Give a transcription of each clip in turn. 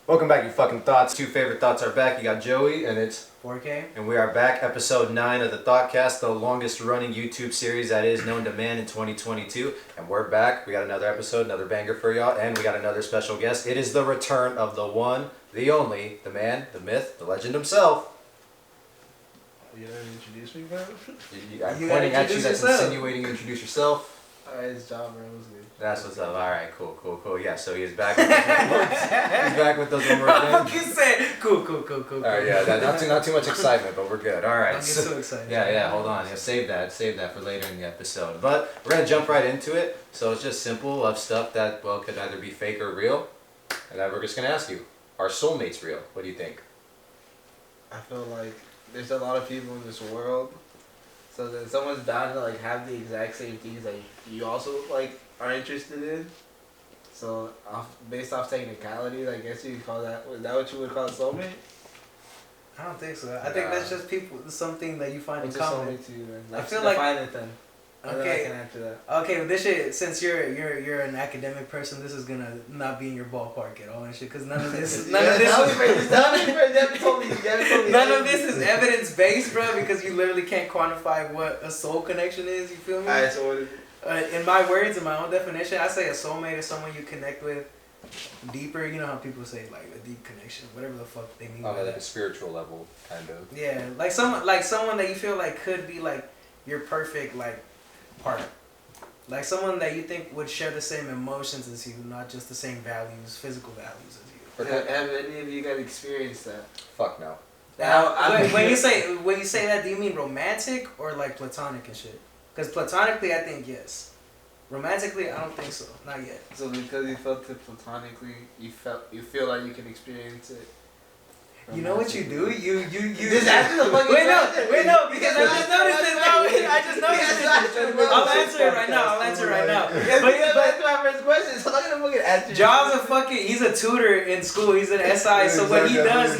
Welcome back, you fucking thoughts. Two favorite thoughts are back. You got Joey, and it's 4K. And we are back, episode 9 of the ThotKast, the longest running YouTube series that is known to man in 2022. And we're back. We got another episode, another banger for y'all, and we got another special guest. It is the return of the one, the only, the man, the myth, the legend himself. You gotta introduce me, bro? I'm pointing at you, that's insinuating you introduce yourself. Alright, it's John, bro. What's good? That's what's up. Alright, cool. Yeah, so he's back with those words. He's back with those one word things. You said cool. Alright, yeah, not too much excitement, but we're good. Alright. I'm getting so excited. Yeah, hold on. Yeah, save that for later in the episode. But we're gonna jump right into it. So it's just simple of stuff that, well, could either be fake or real. And then we're just gonna ask you, are soulmates real? What do you think? I feel like there's a lot of people in this world, so that someone's bound to like have the exact same things that you also like are interested in. So based off technicalities, I guess you could call that. Is that what you would call a soulmate? I don't think so. I think that's just something that you find in common. What's a soulmate to you then? I feel like define it then. Okay. I can answer that. Okay, well, this shit, since you're an academic person, this is gonna not be in your ballpark at all and shit, because none of this is evidence based, bro, because you literally can't quantify what a soul connection is. You feel me? Alright, so what is it? In my words, in my own definition, I say a soulmate is someone you connect with deeper. You know how people say like a deep connection, whatever the fuck they mean by Like that. a spiritual level, kind of. Yeah, like someone that you feel like could be like your perfect like partner, like someone that you think would share the same emotions as you, not just the same values, physical values as you. Have any of you guys experienced that? Fuck no. When you say that, do you mean romantic or like platonic and shit? Because platonically, I think yes. Romantically, I don't think so. Not yet. So because you felt it platonically, you feel like you can experience it. You know what you do? You Just answer the fucking question. Wait, no, because I just noticed it. I just noticed it. I'll answer it right now. That's my first question. So I'm not gonna fucking answer. John's he's a tutor in school. He's an SI. So what he does,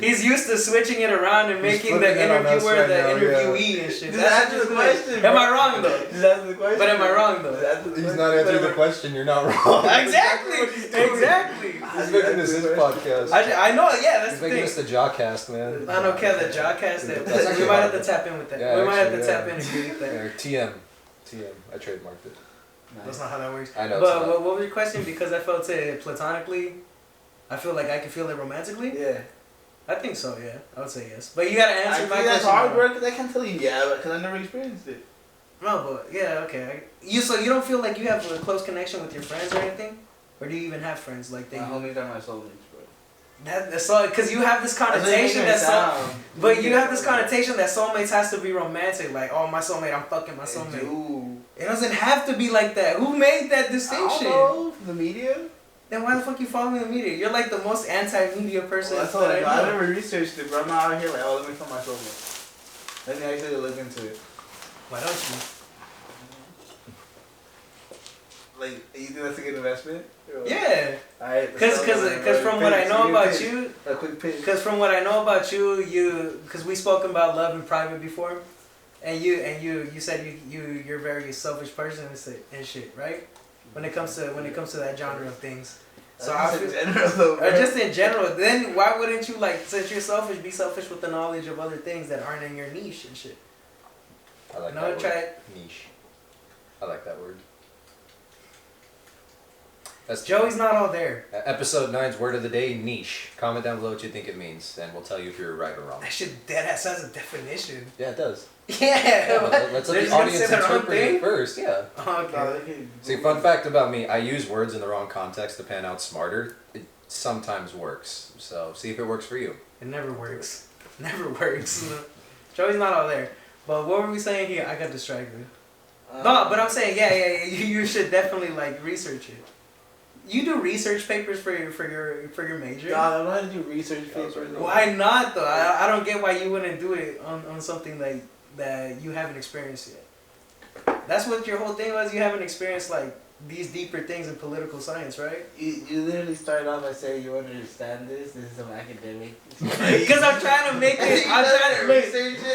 he's used to switching it around and making the interviewer the interviewee and shit. Just answer the question. Am I wrong though? Just answer the question. But am I wrong though? He's not answering the question. You're not wrong. Exactly. He's making this his podcast. I know. Yeah, that's He's the making thing. this the ThotKast, man. I don't care the ThotKast. We might have to tap in with that. Yeah, we might have to tap in and create that. TM. I trademarked it. Nice. That's not how that works. I know. But what was your question? Because I felt it platonically, I feel like I can feel it romantically. Yeah. I think so. Yeah, I would say yes. But you gotta answer my question. That's hard work because I can't tell you because I never experienced it. No, but yeah, okay. So you don't feel like you have a close connection with your friends or anything, or do you even have friends like they? My homies are my soulmates, bro. That's so because you have this connotation that soulmates has to be romantic. Like, oh, my soulmate, I'm fucking my soulmate. It doesn't have to be like that. Who made that distinction? I don't know. The media. Then why the fuck you following the media? You're like the most anti-media person. Well, I never researched it, bro. I'm not out here like, let me find my soulmate. Let me actually look into it. Why don't you? Like, you think that's a good investment? Yeah. Alright. Because from what I know about you, a quick pitch. because we spoke about love in private before, and you said you're a very selfish person and shit, right? When it comes to that genre of things. So I feel, or just in general, then why wouldn't you, like, since you're selfish, be selfish with the knowledge of other things that aren't in your niche and shit? I like that word. Try it. Niche. I like that word. That's Joey's not all there. Episode 9's word of the day, niche. Comment down below what you think it means, and we'll tell you if you're right or wrong. That shit deadass has a definition. Yeah, it does. Yeah. Let's let the audience interpret it first. Yeah. Okay. See, fun fact about me, I use words in the wrong context to pan out smarter. It sometimes works. So see if it works for you. It never works. Never works. Joey's not all there. But what were we saying here? I got distracted. No, but I'm saying, yeah. You should definitely like research it. You do research papers for your major? No, I don't know how to do research papers. Why not though? I don't get why you wouldn't do it on something that you haven't experienced yet. That's what your whole thing was. You haven't experienced like these deeper things in political science, right? You literally started off by saying you understand this. This is some academic. Because I'm trying to make it.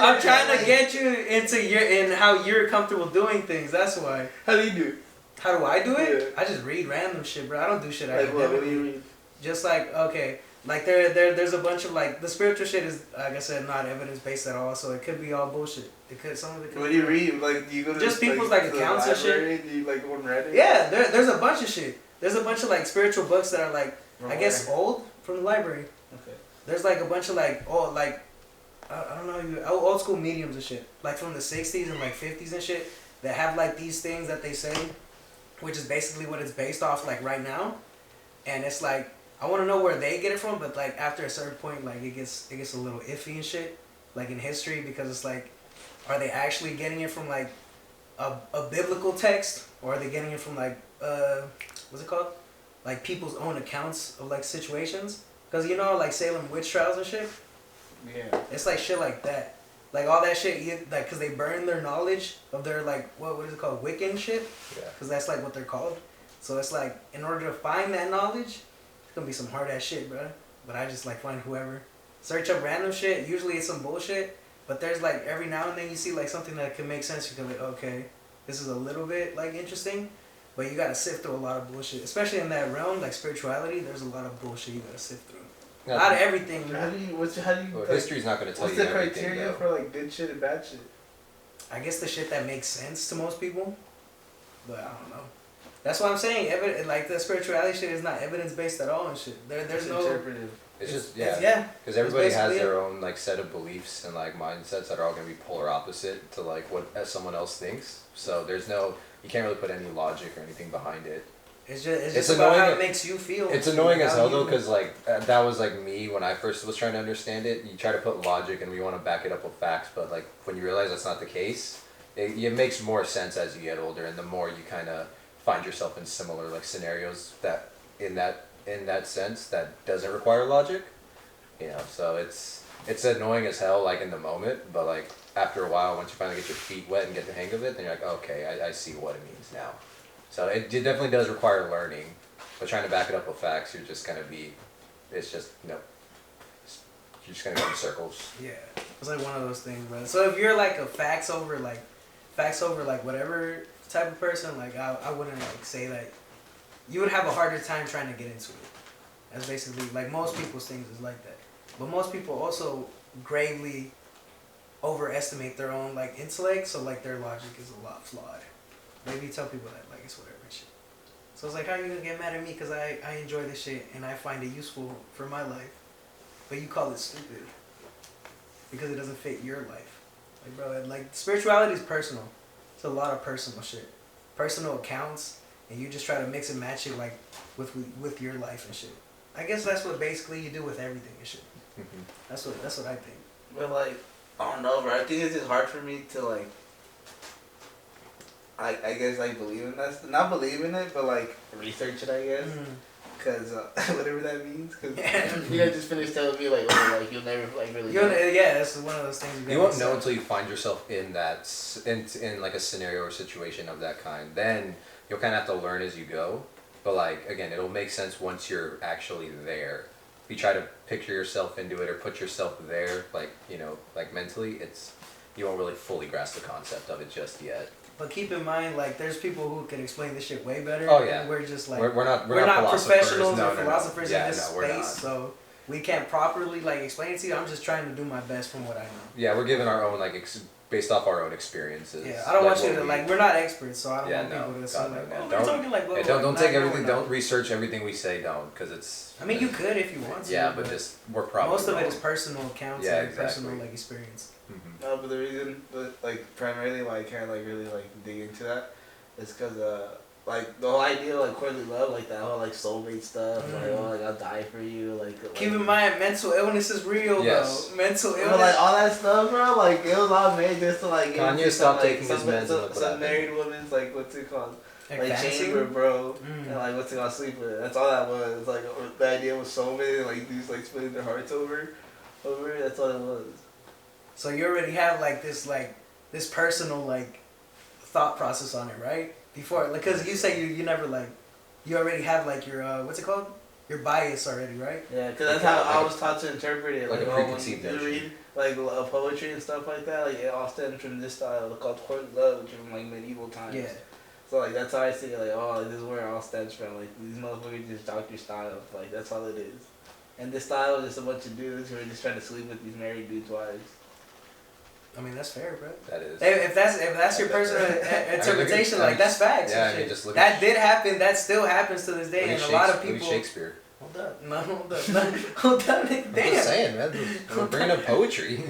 I'm trying to get you in how you're comfortable doing things. That's why. How do you do it? How do I do it? Yeah. I just read random shit, bro. I don't do shit Like what? What do academically. you read? Just like, okay, like there's a bunch of like the spiritual shit is, like I said, not evidence based at all. So it could be all bullshit. It could some of it. Could what do you read? Like, do you go to just people's like accounts and shit? Do you like go on Reddit? Yeah, there's a bunch of shit. There's a bunch of like spiritual books that are like From I guess old from the library. Okay. There's like a bunch of like I don't know, old school mediums and shit, like from the 60s and like 50s and shit, that have like these things that they say, which is basically what it's based off like right now. And it's like, I want to know where they get it from, but like after a certain point, like it gets a little iffy and shit, like in history, because it's like, are they actually getting it from like a biblical text, or are they getting it from like what's it called, like people's own accounts of like situations? Because you know, like Salem witch trials and shit. Yeah. It's like shit like that. Like all that shit, like, because they burn their knowledge of their, like, what is it called? Wiccan shit? Yeah. Because that's, like, what they're called. So it's like, in order to find that knowledge, it's going to be some hard ass shit, bro. But I just, like, find whoever. Search up random shit. Usually it's some bullshit. But there's, like, every now and then you see, like, something that can make sense. You can be like, okay, this is a little bit, like, interesting. But you got to sift through a lot of bullshit. Especially in that realm, like, spirituality, there's a lot of bullshit you got to sift through. Yeah, Not everything. How do you? Well, like, history's not going to tell you everything. What's the criteria for like good shit and bad shit? I guess the shit that makes sense to most people, but I don't know. That's what I'm saying. Like the spirituality shit is not evidence based at all and shit. There's no. Interpretive. It's just yeah. Because everybody has basically their own like set of beliefs and like mindsets that are all going to be polar opposite to like what someone else thinks. So there's no, you can't really put any logic or anything behind it. It's just about how it makes you feel. It's annoying as hell though, because like that was like me when I first was trying to understand it. You try to put logic and we want to back it up with facts, but like when you realize that's not the case, it makes more sense as you get older, and the more you kind of find yourself in similar like scenarios that in that sense that doesn't require logic, you know. So it's annoying as hell like in the moment, but like after a while, once you finally get your feet wet and get the hang of it, then you're like, okay, I see what it means now. So it definitely does require learning, but trying to back it up with facts, you're just gonna be, it's just, no, you're just gonna go in circles. Yeah, it's like one of those things, bro. So if you're like a facts over like whatever type of person, like I wouldn't like say that. You would have a harder time trying to get into it. That's basically like most people's things is like that. But most people also gravely overestimate their own like intellect, so like their logic is a lot flawed. Maybe you tell people that, like, it's whatever and shit. So it's like, how are you gonna get mad at me because I enjoy this shit and I find it useful for my life, but you call it stupid because it doesn't fit your life? Like, bro, like, spirituality is personal. It's a lot of personal shit. Personal accounts, and you just try to mix and match it, like, with your life and shit. I guess that's what basically you do with everything and shit. Mm-hmm. That's what I think. But, like, I don't know, bro. I think it's just hard for me to, like, I guess, like, believe in that. Not believe in it, but, like, research it, I guess. Because, whatever that means. Because you guys just finished telling me, like, oh, like, you'll never, like, really know. Yeah, that's one of those things. You won't know until you find yourself in that, in like, a scenario or situation of that kind. Then you'll kind of have to learn as you go. But, like, again, it'll make sense once you're actually there. If you try to picture yourself into it or put yourself there, like, you know, like, mentally, you won't really fully grasp the concept of it just yet. But keep in mind, like, there's people who can explain this shit way better. Oh yeah. And we're just like we're not professionals no, or philosophers in this we're space, not. so we can't properly like explain it to you. I'm just trying to do my best from what I know. Yeah, we're giving our own like based off our own experiences. Yeah, I don't want you to like. We're not experts, so I don't want people to assume like, no, we're talking like. Blah, blah, don't take everything. Don't research everything we say. Don't, because it's. I mean, you could if you want to. Yeah, but just we're probably most of it is personal accounts and exactly. personal like experience. Mm-hmm. No, but the reason, like, primarily why I can't, like, really, like, dig into that is because, like, the whole idea of, like, courtly love, like, that whole, like, soulmate stuff, like, oh, like, I'll die for you, like... Keep in mind, mental illness is real, though. Mental illness... But, like, all that stuff, bro, like, it was all made just to, like... Kanye stopped taking his meds and some married woman's, like, what's it called? Like fancy? chamber, bro, and, like, what's it called? Sleep with. That's all that was. It's, like, the idea was soulmate, like, dudes, like, splitting their hearts over it. That's all it was. So you already have like this personal like thought process on it, right? Before, like, cause you say you never like, you already have like your what's it called? Your bias already, right? Yeah, cause that's how I was taught to interpret it. Like a preconceived when you read like poetry and stuff like that, like it all stems from this style called court love, which is from like medieval times. Yeah. So like that's how I see it. Like, oh, this is where it all stems from. Like these motherfuckers just doctor style. Like that's all it is. And this style is just a bunch of dudes who are just trying to sleep with these married dudes' wives. I mean, that's fair, bro. That is. If that's your personal interpretation, like that's facts. Yeah, I mean, just look. That did happen. That still happens to this day, and a lot of people. Look at Shakespeare. Hold up, no, hold up, no, hold up, damn. I'm just saying, man. We're bringing up poetry.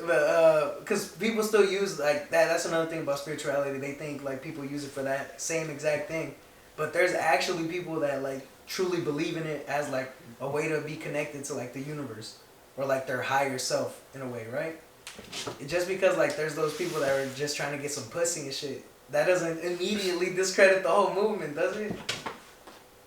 But because people still use like that. That's another thing about spirituality. They think like people use it for that same exact thing, but there's actually people that like truly believe in it as like a way to be connected to like the universe or like their higher self in a way, right? Just because like there's those people that are just trying to get some pussy and shit, that doesn't immediately discredit the whole movement, does it?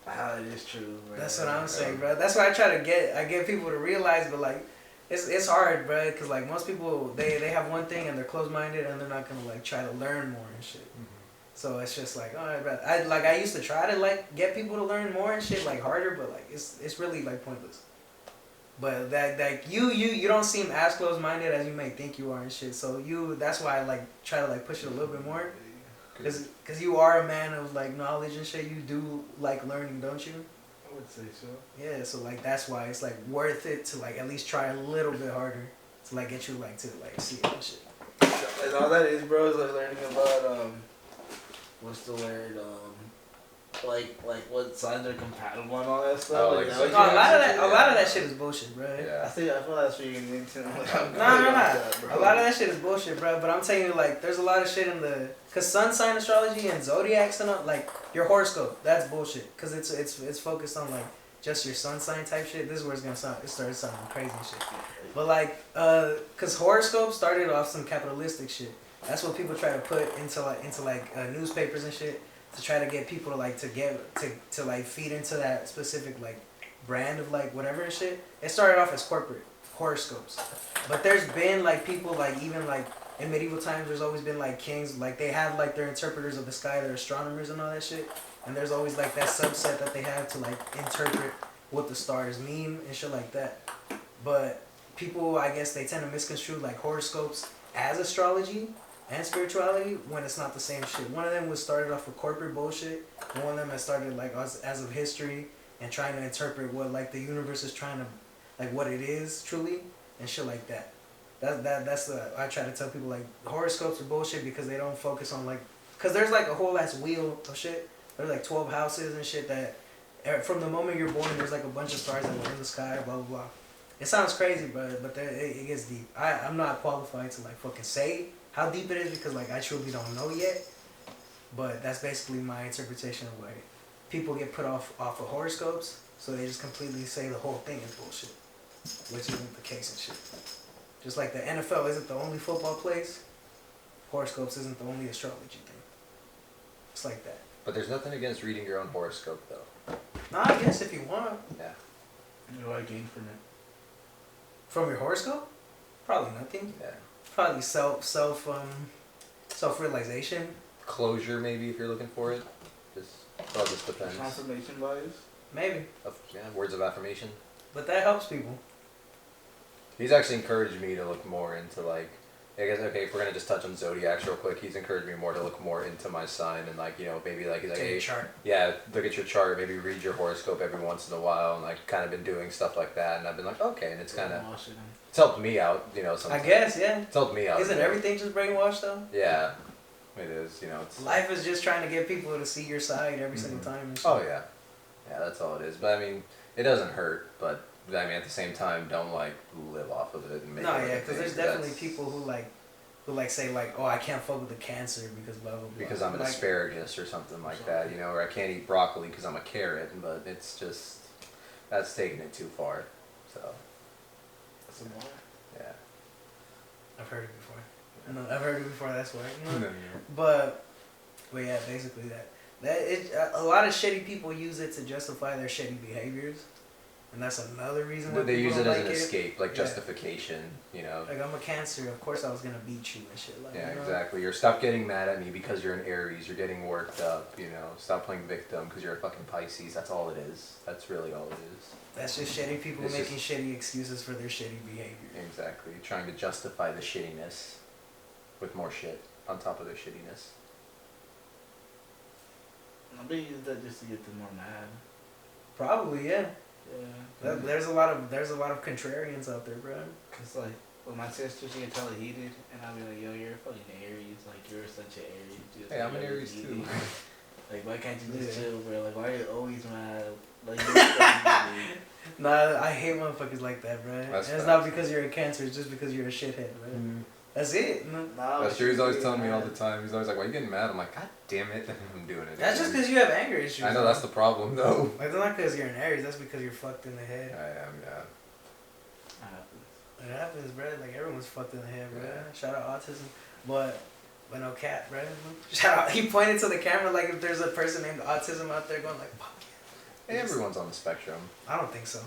Ah, it is true, man. That's what I'm saying, bro. That's why I try to get people to realize, but like it's hard, bro, because like most people they have one thing and they're closed-minded and they're not gonna like try to learn more and shit. Mm-hmm. So it's just like, all right, bro. I used to try to like get people to learn more and shit like harder, but like it's really like pointless. But that like you don't seem as closed-minded as you may think you are and shit. So that's why I like try to like push it a little bit more, cause you are a man of like knowledge and shit. You do like learning, don't you? I would say so. Yeah, so like that's why it's like worth it to like at least try a little bit harder to like get you like to like see it and shit. And all that is, bro, is like learning about what's the word, like what signs are compatible and all that stuff. Oh, like, like, No, a lot of that shit is bullshit, bro. Yeah. I feel that's what you're getting into. No. A lot of that shit is bullshit, bro. But I'm telling you, like, there's a lot of shit in cause sun sign astrology and zodiacs and all, like your horoscope, that's bullshit. Cause it's focused on like just your sun sign type shit. This is where it started sounding crazy and shit. But like, cause horoscopes started off some capitalistic shit. That's what people try to put into newspapers and shit to try to get people to like to like feed into that specific like brand of like whatever and shit. It started off as corporate horoscopes, but there's been like people like even like in medieval times there's always been like kings, like they have like their interpreters of the sky, their astronomers and all that shit, and there's always like that subset that they have to like interpret what the stars mean and shit like that. But people, I guess they tend to misconstrue like horoscopes as astrology and spirituality when it's not the same shit. One of them was started off with corporate bullshit, and one of them has started like as of history and trying to interpret what like the universe is trying to, like what it is truly and shit like that. That's I try to tell people like horoscopes are bullshit because they don't focus on like, cause there's like a whole ass wheel of shit. There's like 12 houses and shit that from the moment you're born there's like a bunch of stars that are in the sky, blah blah blah. It sounds crazy, but it gets deep. I'm not qualified to like fucking say how deep it is because like I truly don't know yet, but that's basically my interpretation of like people get put off of horoscopes, so they just completely say the whole thing is bullshit, which isn't the case and shit. Just like the NFL isn't the only football place, horoscopes isn't the only astrology thing. It's like that. But there's nothing against reading your own horoscope though. Nah, I guess if you want. Yeah. What do I gain from it? From your horoscope? Probably nothing. Yeah. Probably self realization. Closure maybe if you're looking for it. All just depends. Confirmation bias? Maybe. Words of affirmation. But that helps people. He's actually encouraged me to look more into like, I guess okay, if we're gonna just touch on zodiacs real quick, he's encouraged me more to look more into my sign and like, you know, maybe like he's like, hey, chart. Yeah, look at your chart, maybe read your horoscope every once in a while, and like kind of been doing stuff like that, and I've been like, okay, and it's kind of it's helped me out, you know. Sometimes. I guess, yeah. It's helped me out. Isn't everything just brainwashed though? Yeah, it is. You know, it's life is just trying to get people to see your side every single time. And shit. Oh yeah, that's all it is. But I mean, it doesn't hurt, but I mean at the same time, don't like live off of it and make. No, yeah, because there's definitely people who say like, oh, I can't fuck with the cancer because blah blah blah. Because I'm an asparagus or something like that, you know, or I can't eat broccoli because I'm a carrot, but it's just that's taking it too far. So. Some more? Yeah. I've heard it before. No, I've heard it before. That's why. No. But yeah, basically a lot of shitty people use it to justify their shitty behaviors. And that's another reason why they use it as an escape, like justification, you know. Like, I'm a Cancer, of course I was going to beat you and shit. Like, yeah, you know? exactly. You're stop getting mad at me because you're an Aries. You're getting worked up, you know. Stop playing victim because you're a fucking Pisces. That's all it is. That's really all it is. That's just shitty people making shitty excuses for their shitty behavior. Exactly. Trying to justify the shittiness with more shit on top of their shittiness. I bet you use that just to get them more mad. Probably, yeah. Yeah. There's a lot of contrarians out there, bro. Cause like, with my sister, she get hella heated, and I'll be like, yo, you're a fucking Aries. Like, you're such an Aries. Dude. Hey, I'm an Aries too. Like, why can't you just chill, bro? Like, why are you always mad? Like, Nah, I hate motherfuckers like that, bro. And it's not because you're a Cancer, it's just because you're a shithead, bro. That's it. That's true. He's always telling me all the time. He's always like, "Why are you getting mad?" I'm like, "God damn it, I'm doing it." That's just because you have anger issues. I know that's the problem, though. Like, it's not because you're an Aries. That's because you're fucked in the head. I am, yeah. It happens, bro. Like, everyone's fucked in the head, bro. Yeah. Shout out autism, but no cat, bro. Shout out. He pointed to the camera like if there's a person named autism out there going like, "Fuck yeah." Hey, everyone's on the spectrum. I don't think so.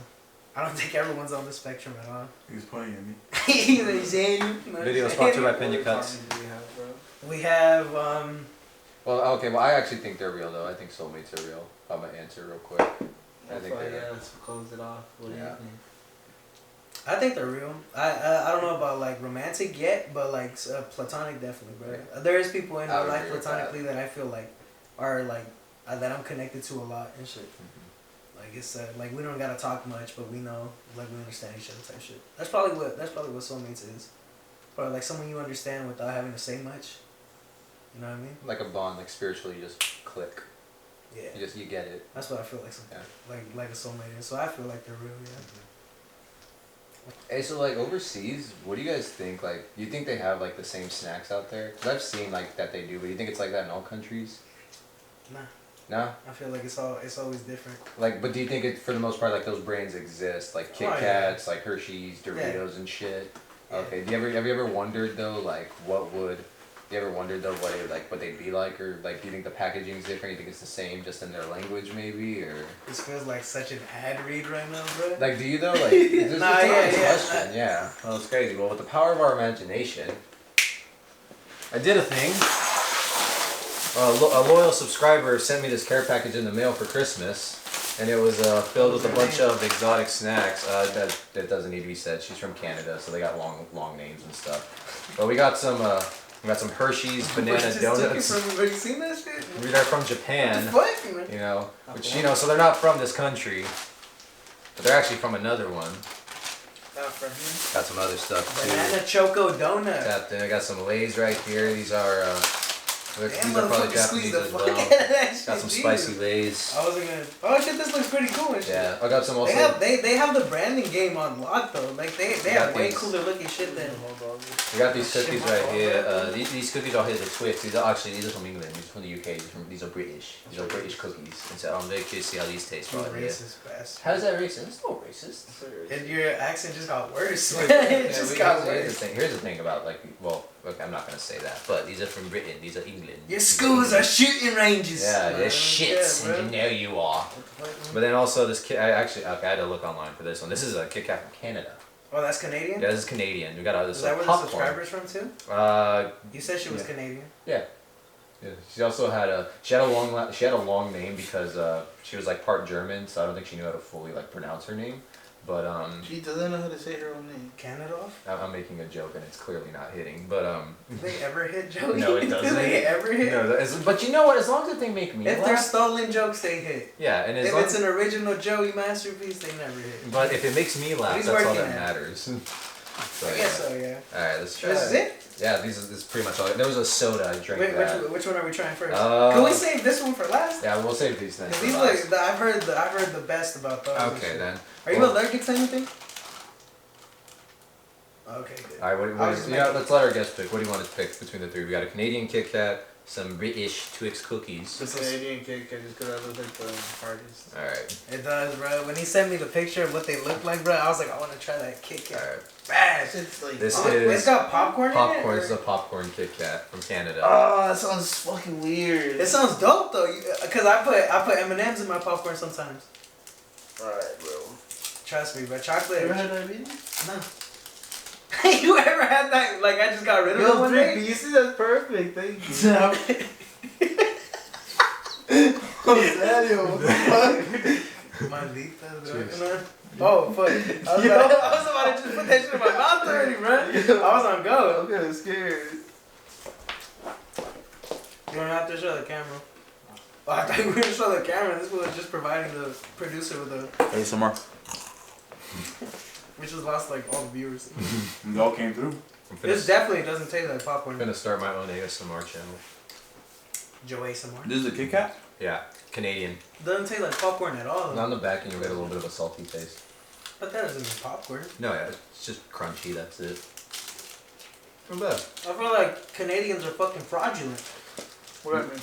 I don't think everyone's on the spectrum at all. He was pointing at me. He's saying Video sponsored by Pena Cuts. We have Well, okay. Well, I actually think they're real, though. I think soulmates are real. I'm gonna answer real quick. I think they're. Yeah, let's close it off. What do you think? I think they're real. I don't know about like romantic yet, but like platonic definitely, bro. Yeah. There is people in my life agree with platonically that I feel like are like that I'm connected to a lot and shit. Mm-hmm. Like it's like we don't gotta talk much, but we know like we understand each other type shit. That's probably what soulmates is. Or like someone you understand without having to say much. You know what I mean? Like a bond, like spiritually, you just click. Yeah. You get it. That's what I feel like. Like a soulmate is. So I feel like they're real. Yeah. Hey, so like overseas, what do you guys think? Like, do you think they have like the same snacks out there? Cause I've seen like that they do, but do you think it's like that in all countries? Nah. No. I feel like it's always different. Like, but do you think it for the most part like those brands exist? Like Kit Kats, like Hershey's, Doritos, and shit. Yeah. Okay. Have you ever wondered though, like what they'd be like, or like do you think the packaging's different? You think it's the same, just in their language maybe, or? This feels like such an ad read right now, bro. Like, do you though? Like, this is a question. Yeah. Well, it's crazy. Well, with the power of our imagination, I did a thing. A loyal subscriber sent me this care package in the mail for Christmas, and it was filled with a bunch of exotic snacks. That doesn't need to be said. She's from Canada, so they got long names and stuff. But we got some Hershey's banana donuts. Have you seen that shit? They're from Japan. What the fuck? You know, which so they're not from this country, but they're actually from another one. Not from here. Got some other stuff too. Banana choco donut. I got some Lay's right here. These are. These are probably Japanese as well. Got some spicy Lay's. I wasn't gonna. Oh shit! This looks pretty cool and shit. Yeah, I got some also. They have the branding game on lock though. Like they have way cooler looking shit than. We got these cookies right here. These cookies are here, the Twix. These are from England. These are from the UK. These are British. These are British cookies. And so I'm very curious to see how these taste. Racist bastard. How's that racist? It's not racist. And your accent just got worse. It just got worse. Here's the thing about okay, I'm not gonna say that, but these are from Britain. These are England. Your schools are shooting ranges. Yeah, they're shits, and you know you are. But then also this kid, I had to look online for this one. This is a Kit Kat from Canada. Oh, that's Canadian? Yeah, this is Canadian. We got this. Is that where the subscriber's from too? You said she was Canadian. Yeah. Yeah. She also had a long name because she was like part German, so I don't think she knew how to fully like pronounce her name. But she doesn't know how to say her own name. Canada? I'm making a joke and it's clearly not hitting. But Do they ever hit jokes? No, it doesn't. Do they ever hit? No, but you know what? As long as they make me laugh. If they're stolen jokes, they hit. Yeah, and if it's an original Joey masterpiece, they never hit. But if it makes me laugh, that's all that matters. So, I guess so, yeah. Alright, let's try. This is it? Yeah, this is pretty much all. There was a soda I drank. Which one are we trying first? Can we save this one for last? Yeah, we'll save these then. These I've heard the best about those. Okay then. Are you allergic to anything? Okay, good. Alright, let's let our guest pick. What do you want to pick between the three? We got a Canadian Kit Kat, some British Twix cookies. The Canadian Kit Kat just because I look like the artist. Alright. It does, bro. When he sent me the picture of what they look like, bro, I was like, I want to try that Kit Kat. Alright. Bash. It's got popcorn in it? Popcorn. It's a popcorn Kit Kat from Canada. Oh, that sounds fucking weird. It sounds dope though, cause I put M&Ms in my popcorn sometimes. Alright, bro. Trust me, bro. Chocolate. You ever had diabetes? No. You ever had that? Like I just got rid of it one day. You see, that's perfect. Thank you. Maldita. Oh fuck! I was about to just put that shit in my mouth already, bro. I was on go. I'm kind of scared. You don't have to show the camera. Oh, I thought you were going to show the camera. This was just providing the producer with the... ASMR. We just lost like all the viewers. It all came through. This definitely doesn't taste like popcorn. I'm gonna start my own ASMR channel. Joe ASMR. This is a Kit Kat? Yeah, Canadian. Doesn't taste like popcorn at all. On the back, and you'll get a little bit of a salty taste. But that doesn't mean popcorn. No, yeah, it's just crunchy. That's it. Not bad. I feel like Canadians are fucking fraudulent. What do I mean?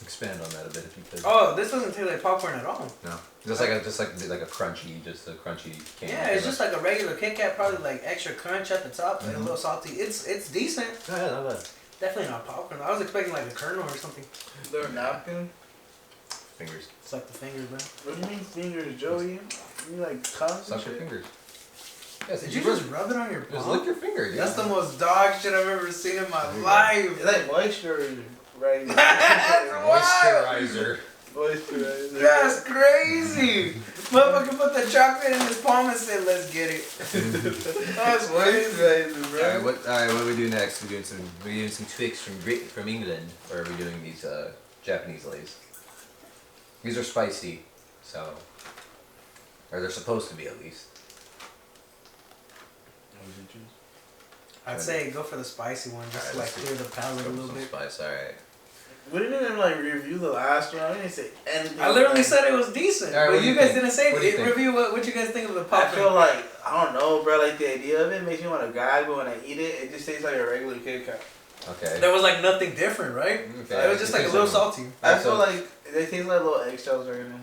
Expand on that a bit if you could. Oh, this doesn't taste like popcorn at all. No, just like a crunchy, just a crunchy candy. Yeah, it's just like a regular Kit Kat, probably like extra crunch at the top, like a little salty. It's decent. Oh yeah, not bad. Definitely not popcorn. I was expecting like a kernel or something. Is there a napkin? Fingers. It's like the fingers, man. What do you mean fingers, Joey? You like tongues and Suck your shit? fingers. Yes, Did you just rub it on your palm? Just lick your finger, dude. That's the most dog shit I've ever seen in my life. It's like moisture, right? Moisturizer. Moisturizer. That's crazy. Motherfucker put the chocolate in his palm and said, "Let's get it." That's moisturizer, bro. All right, what do we do next? We're doing some tweaks from England, or are we doing these Japanese Lays? These are spicy, so, or they're supposed to be at least. I'd say go for the spicy one, just to like clear the palate a little bit. Spice, all right. We didn't even like review the last one. I didn't say anything. I literally said it was decent, All right, what but do you you guys think? didn't say What do you it. think? Review what you guys think of the I popcorn. feel like I don't know, bro. Like the idea of it makes me want to grab, but when I eat it, it just tastes like a regular Kit Kat. Okay. There was like nothing different, right? Okay. It was just like a little salty. I feel like they taste like little eggshells right now.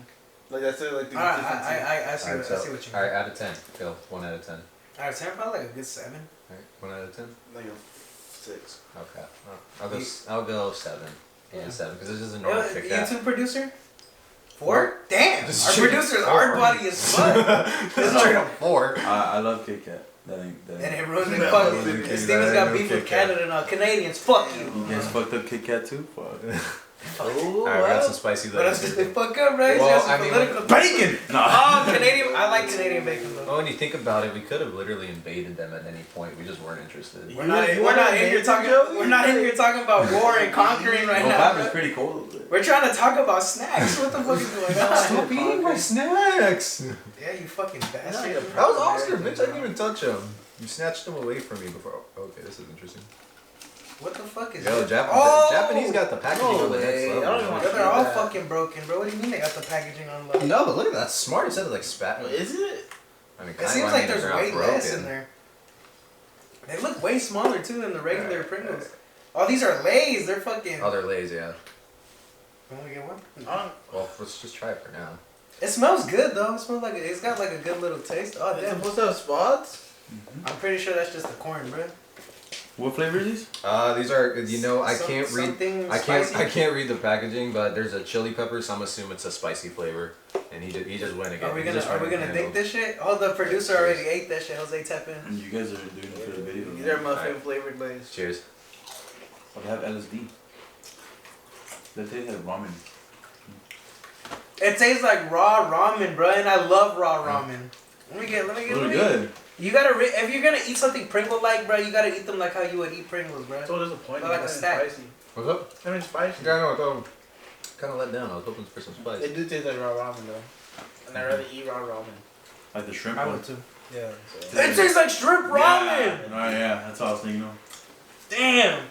Like that's it, like the Alright, consistency. I see what you mean. All right, out of 10. Go 1 out of 10. Out of 10, probably like a good 7. All right, 1 out of 10. Like a 6. Okay. I'll go 7. Yeah, 7 because this is a normal Kit Kat. YouTube producer? 4? Damn! Just Our straight producer's 4. hard body as fuck. It's straight up 4. I love Kit Kat. That ain't. And it ruins the Yeah, fucking. that And ain't Steven's got no beef with Kit Kat. Canada now. Canadians, fuck you. You guys fucked up Kit Kat too? Fuck. Oh, All right, we got some spicy But that's Lays. just the fuck up, right? Well, It's I just mean, political. Bacon! No. Oh, Canadian. I like Canadian bacon though. Well, when you think about it, we could have literally invaded them at any point. We just weren't interested. We're not in here Amazing, talking. Joey? We're not in here talking about war and conquering right Well, now. Pap is bro. pretty cold. We're trying to talk about snacks. What the fuck is going on? Stop eating my snacks. Yeah, you fucking bastard. That was Oscar, bitch. I didn't even touch him. You snatched him away from me before. Okay, this is interesting. What the fuck is Yo, that? Japanese got the packaging No on the next way. level. I don't even want Yo, to they're all that. fucking broken, bro. What do you mean they got the packaging on low? No, but look at that. That's smart. Instead of like spat. Is it? I mean, It kinda seems why like I mean, there's they're way not less in broken. there. They look way smaller too than the regular Pringles. Oh, these are Lay's. They're fucking. Oh, they're Lay's, yeah. Want to get one? Well, let's just try it for now. It smells good though. It smells like it's got like a good little taste. Oh It's damn! supposed to have spots? I'm pretty sure that's just the corn, bro. What flavor is these? These are. You know, I can't read. Something I spicy? can't read the packaging, but there's a chili pepper, so I'm assuming it's a spicy flavor. And he just went again. Are we He just gonna tried to dig handle. this shit? Oh, the producer already ate that shit. Jose Tepin. And you guys are doing it for the video. These are right? muffin Alright. flavored Lay's. Cheers. They have LSD. They taste like ramen. It tastes like raw ramen, bro, and I love raw ramen. Let me get. Really good. You gotta if you're gonna eat something Pringle like, bro, you gotta eat them like how you would eat Pringles, bro. So disappointing. Like a It's stack. Spicy. What's up? I mean spicy. Yeah, I know. I thought kind of let down. I was hoping for some spice. They do taste like raw ramen though. And I'd rather eat raw ramen. Like the shrimp I one. would too. Yeah. It tastes like shrimp ramen. Yeah. Oh yeah, that's all I was thinking of. Damn.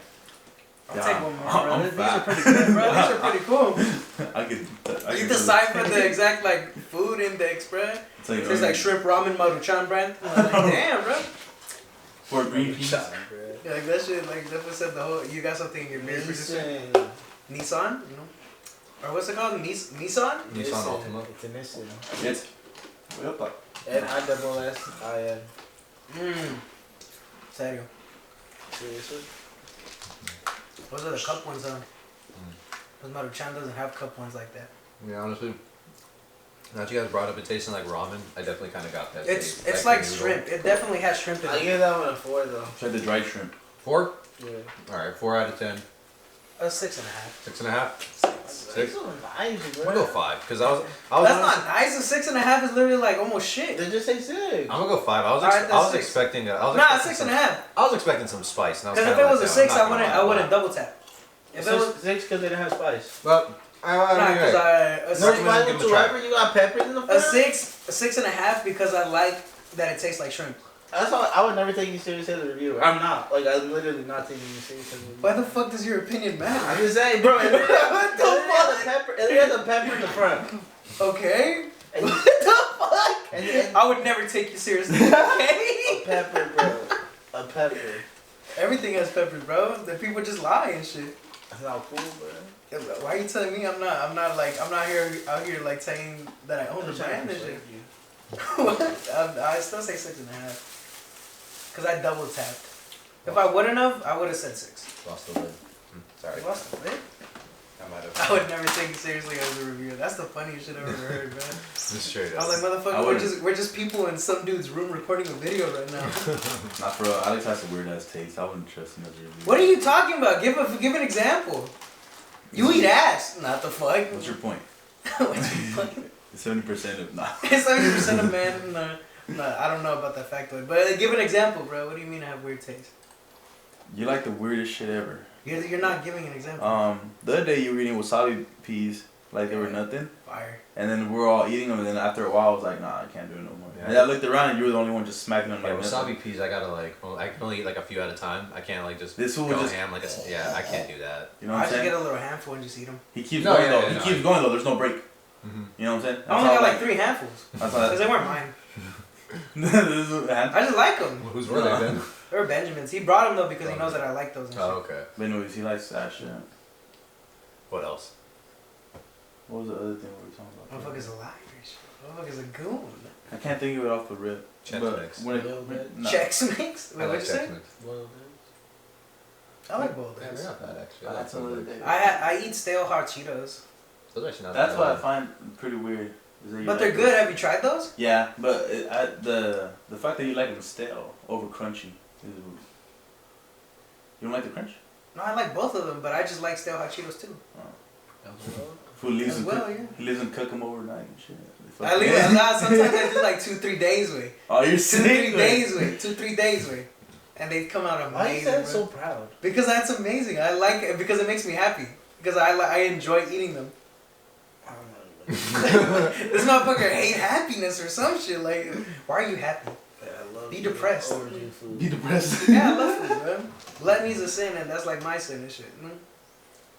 I'll Yeah, take one more, bro. I'm These are fat. pretty good, bro. These are pretty cool. I could. You decipher the exact like food index, bro. It's like, It tastes like shrimp ramen Maruchan brand. I'm like, damn, bro. for green peas. Yeah, like that shit, like that said the whole. You got something in your beer producer? Nissan, you know, or what's it called? Nissan. Nissan Altima. It's an Nissan. Yes. Opa. N-I-S-S-I-N. Serio. Seriously? Those are the cup ones, though. Because Maruchan doesn't have cup ones like that. Yeah, honestly. Now that you guys brought up it tasting like ramen, I definitely kind of got that. It's taste. like noodle. shrimp. It definitely has shrimp in I it. give that one a 4 though. Try the dried shrimp. 4? Yeah. All right, 4 out of 10. 6.5. 6.5. Six was nice, I'm bro. gonna go 5 because I was. That's not nice. A 6.5 is literally like almost shit. They just say 6. I'm gonna go 5. I was. Alright, that's I was 6. expecting. Nah, 6.5. I was expecting some spice. And I was Because if kinda it was let a down. 6, I'm not I gonna wouldn't lie. double tap. If it was 6 because they didn't have spice. Well, nah, because Recommend a No give spice him a try. whatsoever. You got peppers in the front. a 6.5 because I like that it tastes like shrimp. That's all. I would never take you serious as a reviewer. I'm not. Like, I'm literally not taking you serious as a reviewer. Why the fuck does your opinion I'm matter? just saying, bro. It What the literally has a pepper in the front. Okay. And What the fuck? and I would never take you seriously. Okay. a pepper, bro. A pepper. Everything has peppers, bro. The people just lie and shit. That's not cool, bro. Yeah, but why are you telling me I'm not here out here like saying that I own the I'm trying brand to and shit? persuade you. What? I still say 6.5. Cause I double tapped. If I wouldn't have, I would have said 6. Lost the lid. Sorry. You lost the lid? I might have. I would never take you seriously as a reviewer. That's the funniest shit I've ever heard, man. Straight I up. was like, I motherfucker, would've- we're just people in some dude's room recording a video right now. Not for real. Alex has a weird ass taste. I wouldn't trust him as a reviewer. What are you talking about? Give an example. You eat ass. Not the fuck. What's your point? What's your point? 70% of not. 70% of men. No, I don't know about that factoid. But give an example, bro. What do you mean I have weird taste? You like the weirdest shit ever. You're not giving an example. The other day you were eating wasabi peas like they were nothing, Fire. and then we were all eating them, and then after a while I was like, nah, I can't do it no more. Yeah. And I looked around, and you were the only one just smacking them Yeah, like nothing. wasabi peas, I gotta like, well, I can only eat like a few at a time. I can't like just This fool go just- ham like a, yeah, I can't do that. You know I what I'm just saying? get a little handful and just eat them. He keeps No, going yeah, though. yeah, He no, keeps going though. There's no break. Mm-hmm. You know what I'm saying? I only got like 3 handfuls. That's how Because they weren't mine. This is a hand- I just like them. Whose were they then? They were Benjamin's. He brought them though because he knows that I like those and shit. Oh, okay. But anyways, he likes that shit. What else? What was the other thing we were talking about? Motherfucker's a liar. Motherfucker's a goon. I can't think of it off the rip. Chex but Mix. when Little bit. no. Chex Mix? Wait, I what'd like you say? Chex Mix. I like both Yeah, those. they're not bad actually. I I had like some those. other day. I eat stale hot Cheetos. Those are actually not That's bad. what I find pretty weird. is that you But like they're them. good. Have you tried those? Yeah, but the fact that you like them stale over crunchy is. You don't like the crunch? No, I like both of them, but I just like stale hot Cheetos too. Food leaves As them well, cook, yeah. He lives and cook them overnight and shit. I leave it out. Sometimes I do like 2-3 days with. Oh, you're 2-3 sick. days with. 2-3 days with. And they come out Why you amazing. sound bro. so proud? Because that's amazing. I like it because it makes me happy. Because I enjoy eating them. This motherfucker hate happiness or some shit. Like, why are you happy? I love Be depressed. Origin food. Be depressed. Yeah, I love food, bro. Gluttony's a sin, and that's like my sin and shit.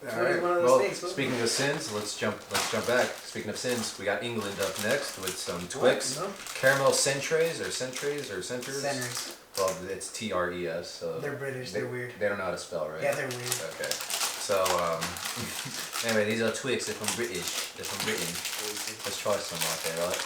It's All right. one of those Well, things, bro. speaking of sins, let's jump back. Speaking of sins, we got England up next with some Twix, No? caramel centres or centres. Centers. Well, it's TRES. So They're British. they, They're weird. They don't know how to spell, right? Yeah, they're weird. Okay. So anyway, these are Twix. They're from British. They're from Britain. Let's try some out there, right?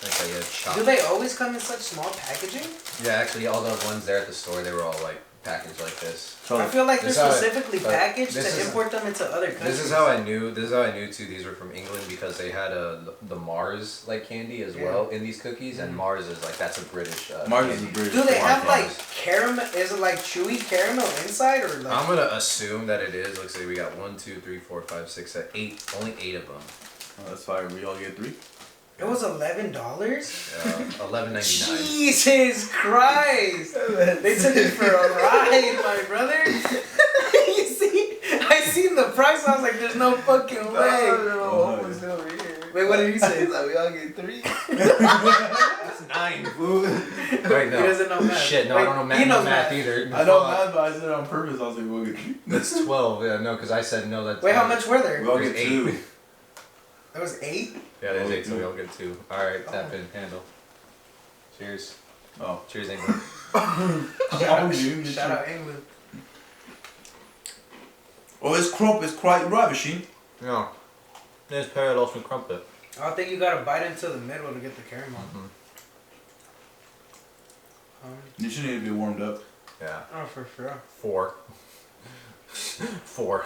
Let's like a chop. Do they always come in such small packaging? Yeah, actually, all the ones there at the store, they were all like packaged like this. I feel like they're This is how specifically packaged this to is- import them into other countries. This is how I knew. This is how I knew too. These were from England because they had the Mars like candy as Yeah. well in these cookies, and Mars is like that's a British. Mars is candy. a British. Do they have Mars. like caramel? Is it like chewy caramel inside or like? I'm gonna assume that it is. Let's say we got 1, 2, 3, 4, 5, 6, 7, 8. Only 8 of them. Oh, that's fire. We all get 3. It was $11. $11.99. Jesus Christ! They took me for a ride, my brother. You see, I seen the price. I was like, "There's no fucking way." over here. Wait, what did he say? Like, we all get 3. That's 9, fool. Right now. He doesn't know math. Shit, no, Wait, I don't know math, he knows math math. either. I know Fuck. math, but I said it on purpose. I was like, we'll get 3. That's 12. Yeah, no, because I said no. That's Wait, how much were there? We all get Eight. 2. There was 8. Yeah, there's Oh, 8, so we two. all get 2. All right, tap in, handle. Cheers. Oh. Cheers, England. Shout out England. Oh, this crump is quite ravishing. Yeah. There's parallels from crumpet. I think you gotta bite into the middle to get the caramel. You should need to be warmed up. Yeah. Oh, for sure. 4. 4.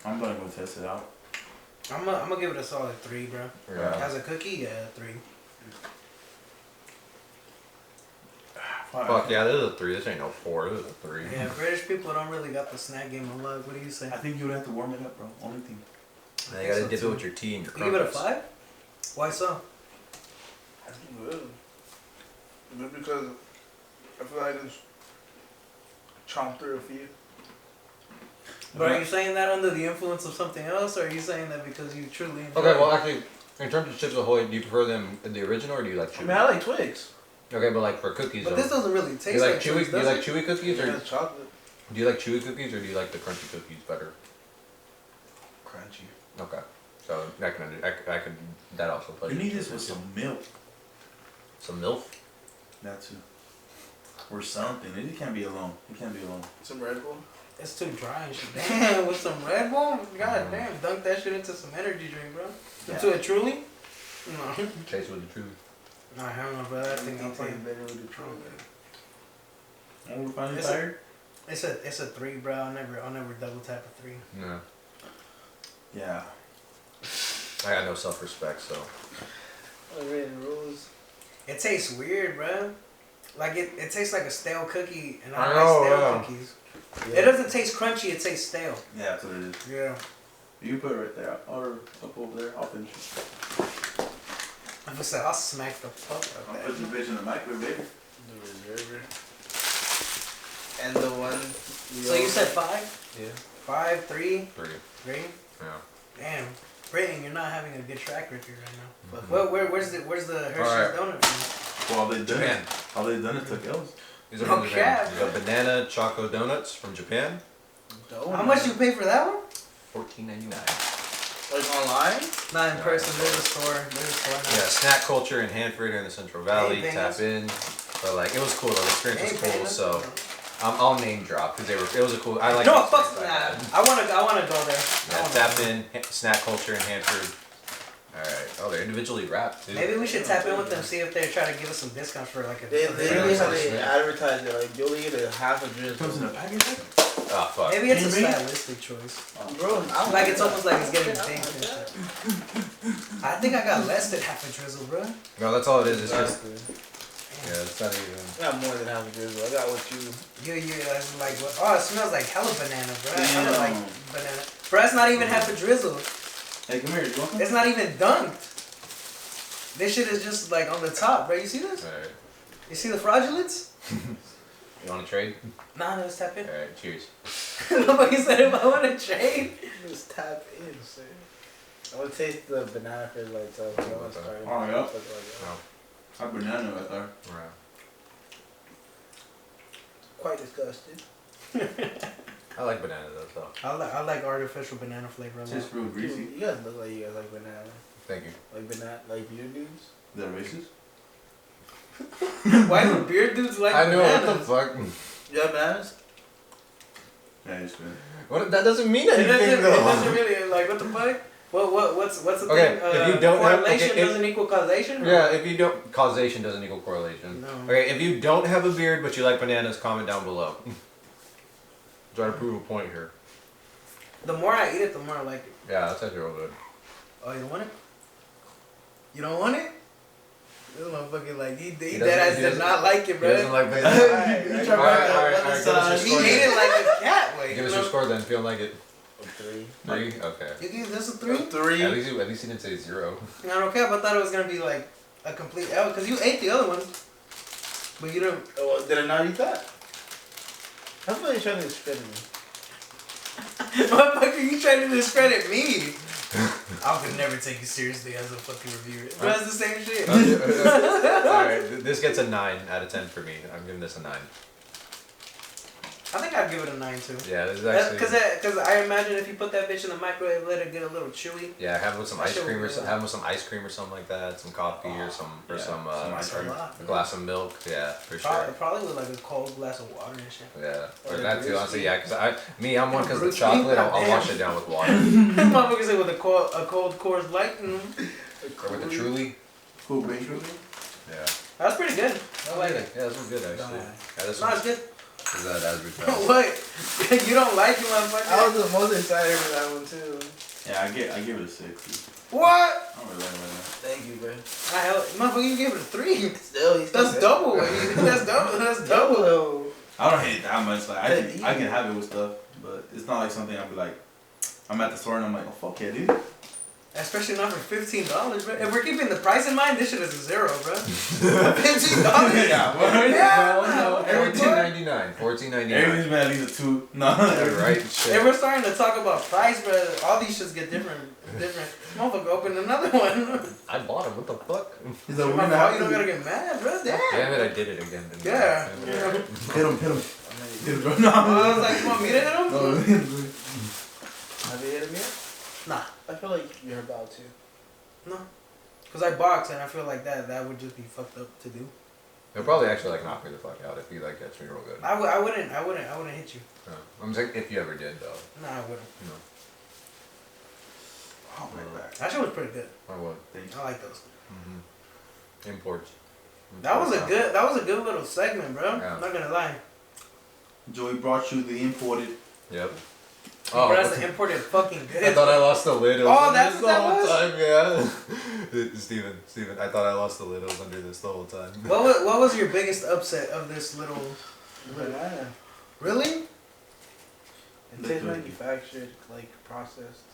I'm gonna go test it out. I'm gonna give it a solid 3, bro. Yeah. As a cookie, yeah, 3. Fuck yeah, this is a 3. This ain't no 4. This is a 3. Yeah, British people don't really got the snack game on love. What do you say? I think you would have to warm it up, bro. Only thing. Now you gotta dip it with your tea and your You give it a crumpets. 5? Why so? That's good. Just because I feel like it's chomped through a few. But are you saying that under the influence of something else, or are you saying that because you truly enjoy Okay, well, it? actually, in terms of Chips Ahoy, do you prefer them in the original or do you like I chewy? mean, I like Twix. Okay, but like for cookies, But this doesn't really taste do you like like chewy? Twix, Do you does like it? chewy cookies or Yeah, it's chocolate. do you like chewy cookies or do you like the crunchy cookies better? Crunchy. Okay, so I can that also plays. You need this with some milk. Some milk. That too. Or something. It can't be alone. It can't be alone. Some Red Bull. It's too dry and shit. Damn, with some Red Bull? God damn, dunk that shit into some energy drink, bro. Into a Truly? No. Chase with the truth. Nah, hell no, bro. That thing I'll ain't play taste. better with the Truly. And we're finally It's tired? It's a 3, bro. I'll never double tap a 3. No, Yeah. I got no self-respect, so. Written rules. It tastes weird, bro. Like it tastes like a stale cookie, and I I like know, stale yeah. cookies. Yeah. It doesn't taste crunchy. It tastes stale. Yeah, that's what it is. Yeah. You put it right there. Or up over there. I'll finish it. I said I'll smack the fuck I'll out put the of that. bitch in the microwave later. The reserver. And the one. So you said 5? Yeah. 5, 3, 3. 3. Yeah. Damn, Brayden, you're not having a good track record right now. Mhm. Where's the Hershey's Alright. donut from? Well, all they done Japan. it. All they done is took L's. These are No from Japan. cap, We got banana choco donuts from Japan. How much you pay for that one? $14.99. Like online? Not in person. There's a store. Now. Yeah, snack culture in Hanford in the Central Valley. Hey, Tap Bengals. in. But like, it was cool. The experience Hey, was cool. Bengals. So I'll name drop because it was a cool. I like. No, the fuck experience nah. I had. I wanna go there. Yeah, tap in snack culture in Hanford. All right. Oh, they're individually wrapped too. Maybe we should tap in with them, see if they're trying to give us some discounts for like a. They really how they Yeah. advertise it. Like, you only get a half a It comes in drizzle. a package? Oh fuck. Maybe it's a You mean? stylistic choice. Bro, I Like it's almost like it's getting I pink don't and like shit. I think I got less than half a drizzle, bro. No, that's all it is. It's just. Exactly. Yeah, it's not even. I got more than half a drizzle. I got what you. It's like what? Oh, it smells like hella banana, bro. I hella like Damn. banana. Bro, it's not even half a drizzle. Hey, come here. You want some? It's not even dunked. This shit is just like on the top, bro. You see this? All right. You see the fraudulence? You want to trade? Nah, let's tap in. All right. Cheers. Nobody said if I want to trade. Just tap in, sir. I want to taste the banana flavor like so. I want to start. Oh, yeah? No. I banana right there. Right. Quite disgusted. I like banana though. So I like artificial banana flavor a It lot. tastes real greasy. You guys look like you guys like banana. thank you. Like banana, like beer dudes. Is that racist? Why do beard dudes like I know bananas? what the fuck. You have bananas? Yeah, it's good. What? That doesn't mean It anything doesn't though. really like what the fuck? What's the Okay, thing? if you don't have- correlation okay, if- doesn't equal causation. Yeah, if you don't, causation doesn't equal correlation. No. Okay, if you don't have a beard but you like bananas, comment down below. Try to prove a point here. The more I eat it, the more I like it. Yeah, that's actually real good. Oh, you don't want it? You don't want it? This motherfucker like he doesn't- dead ass he did doesn't- not like it, He doesn't bro. like bananas. Alright, Alright, give us your He score ate then. it like a cat. Like, Give us your score then. Feel like it. A 3. 3? Okay. You give this a 3? 3. At least he didn't say 0. I don't care. I thought it was gonna be like a complete L because you ate the other one, but you didn't. Oh, did I not eat that? I feel like you're trying to discredit me. Motherfucker, you trying to discredit me? I could never take you seriously as a fucking reviewer. But that's the same shit. Alright, this gets a 9 out of 10 for me. I'm giving this a 9. I think I'd give it a 9 too. Yeah, this is actually. Because I imagine if you put that bitch in the microwave, let it get a little chewy. Yeah, have it with some That ice shit cream or would be some, good. have it with some ice cream or something like that. Some coffee or some some ice That's a cream. lot. a glass of milk. Yeah, for Probably, sure. probably with like a cold glass of water and shit. Yeah, Or or that too. brewski. Honestly, yeah, because I'm one because the Brewski? chocolate. I'll Goddamn. wash it down with water. Motherfucker say with a cold Coors Light. Or with the Truly. Cool, bring truly. Yeah. That's pretty good. I like it. Yeah, this was good actually. No. Yeah, this No, one it's good. is that advertised. What? You don't like it, motherfucker? I was the most excited for that one too. Yeah, I give it a 6. What? I don't really like it. Thank you, bro. Motherfucker, you gave it a 3. Still, he's That's double. That's double. That's double. I don't hate it that much. Like I can have it with stuff, but it's not like something I'll be like. I'm at the store and I'm like, oh fuck yeah, dude. Especially not for $15, bro. If we're keeping the price in mind, this shit is a zero, bro. $15? Yeah, Yeah, $14.99. Everything's been at least a 2. No. Yeah, right. Shit. If we're starting to talk about price, bro, all these shits get different. Motherfucker, open another one. I bought him. What the fuck? He's like, You don't gotta get mad, bro. Damn. Damn it! I did it again. Didn't Yeah. I? Hit him. Hit him, bro. No. I was like, you want me to hit him? No. Have you hit him yet? Nah. I feel like you're about to. No. Because I box and I feel like that would just be fucked up to do. He'll probably actually like knock me the fuck out if he like gets me real good. I wouldn't hit you. No. I'm saying if you ever did though. Nah, I wouldn't. No. Oh, my back. That shit was pretty good. I would. I like those. Imports. That was a good little segment, bro. Yeah. I'm not gonna lie. Joey brought you the imported. Yep. Oh, bro, that's the imported fucking good. I thought I lost the lid. Oh, that's what that was? Time, yeah. Steven, I thought I lost the lid. I was under this the whole time. What was your biggest upset of this little? Banana. Really? It tastes manufactured, like processed.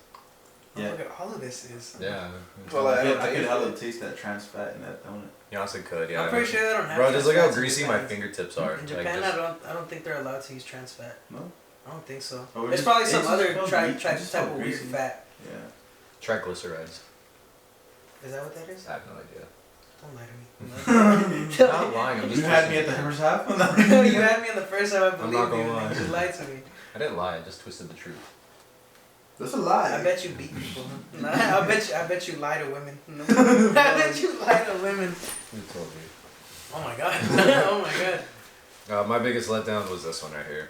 Oh, Yeah. look at all of this is. Yeah. Well, I could hella taste that trans fat in that donut. You honestly could, yeah. I'm pretty sure they don't have. Bro, just look trans how fats in greasy my Japan. fingertips are. In Like, Japan, just- I don't think they're allowed to use trans fat. No? I don't think so. Oh, There's it probably just- some it other just type felt of weird greasy. fat. Yeah. triglycerides. Is that what that is? I have no idea. Don't lie to me. I'm not lying. I'm just You had me twisting at the the first half? You had me on the first time I I'm believed not you, gonna and lie. then you lied to me. I didn't lie. I just twisted the truth. That's a lie. I bet you beat people. Nah, I bet you lie to women. No. I bet you lie to women. You told me. Oh my god. Oh my god. My biggest letdown was this one right here.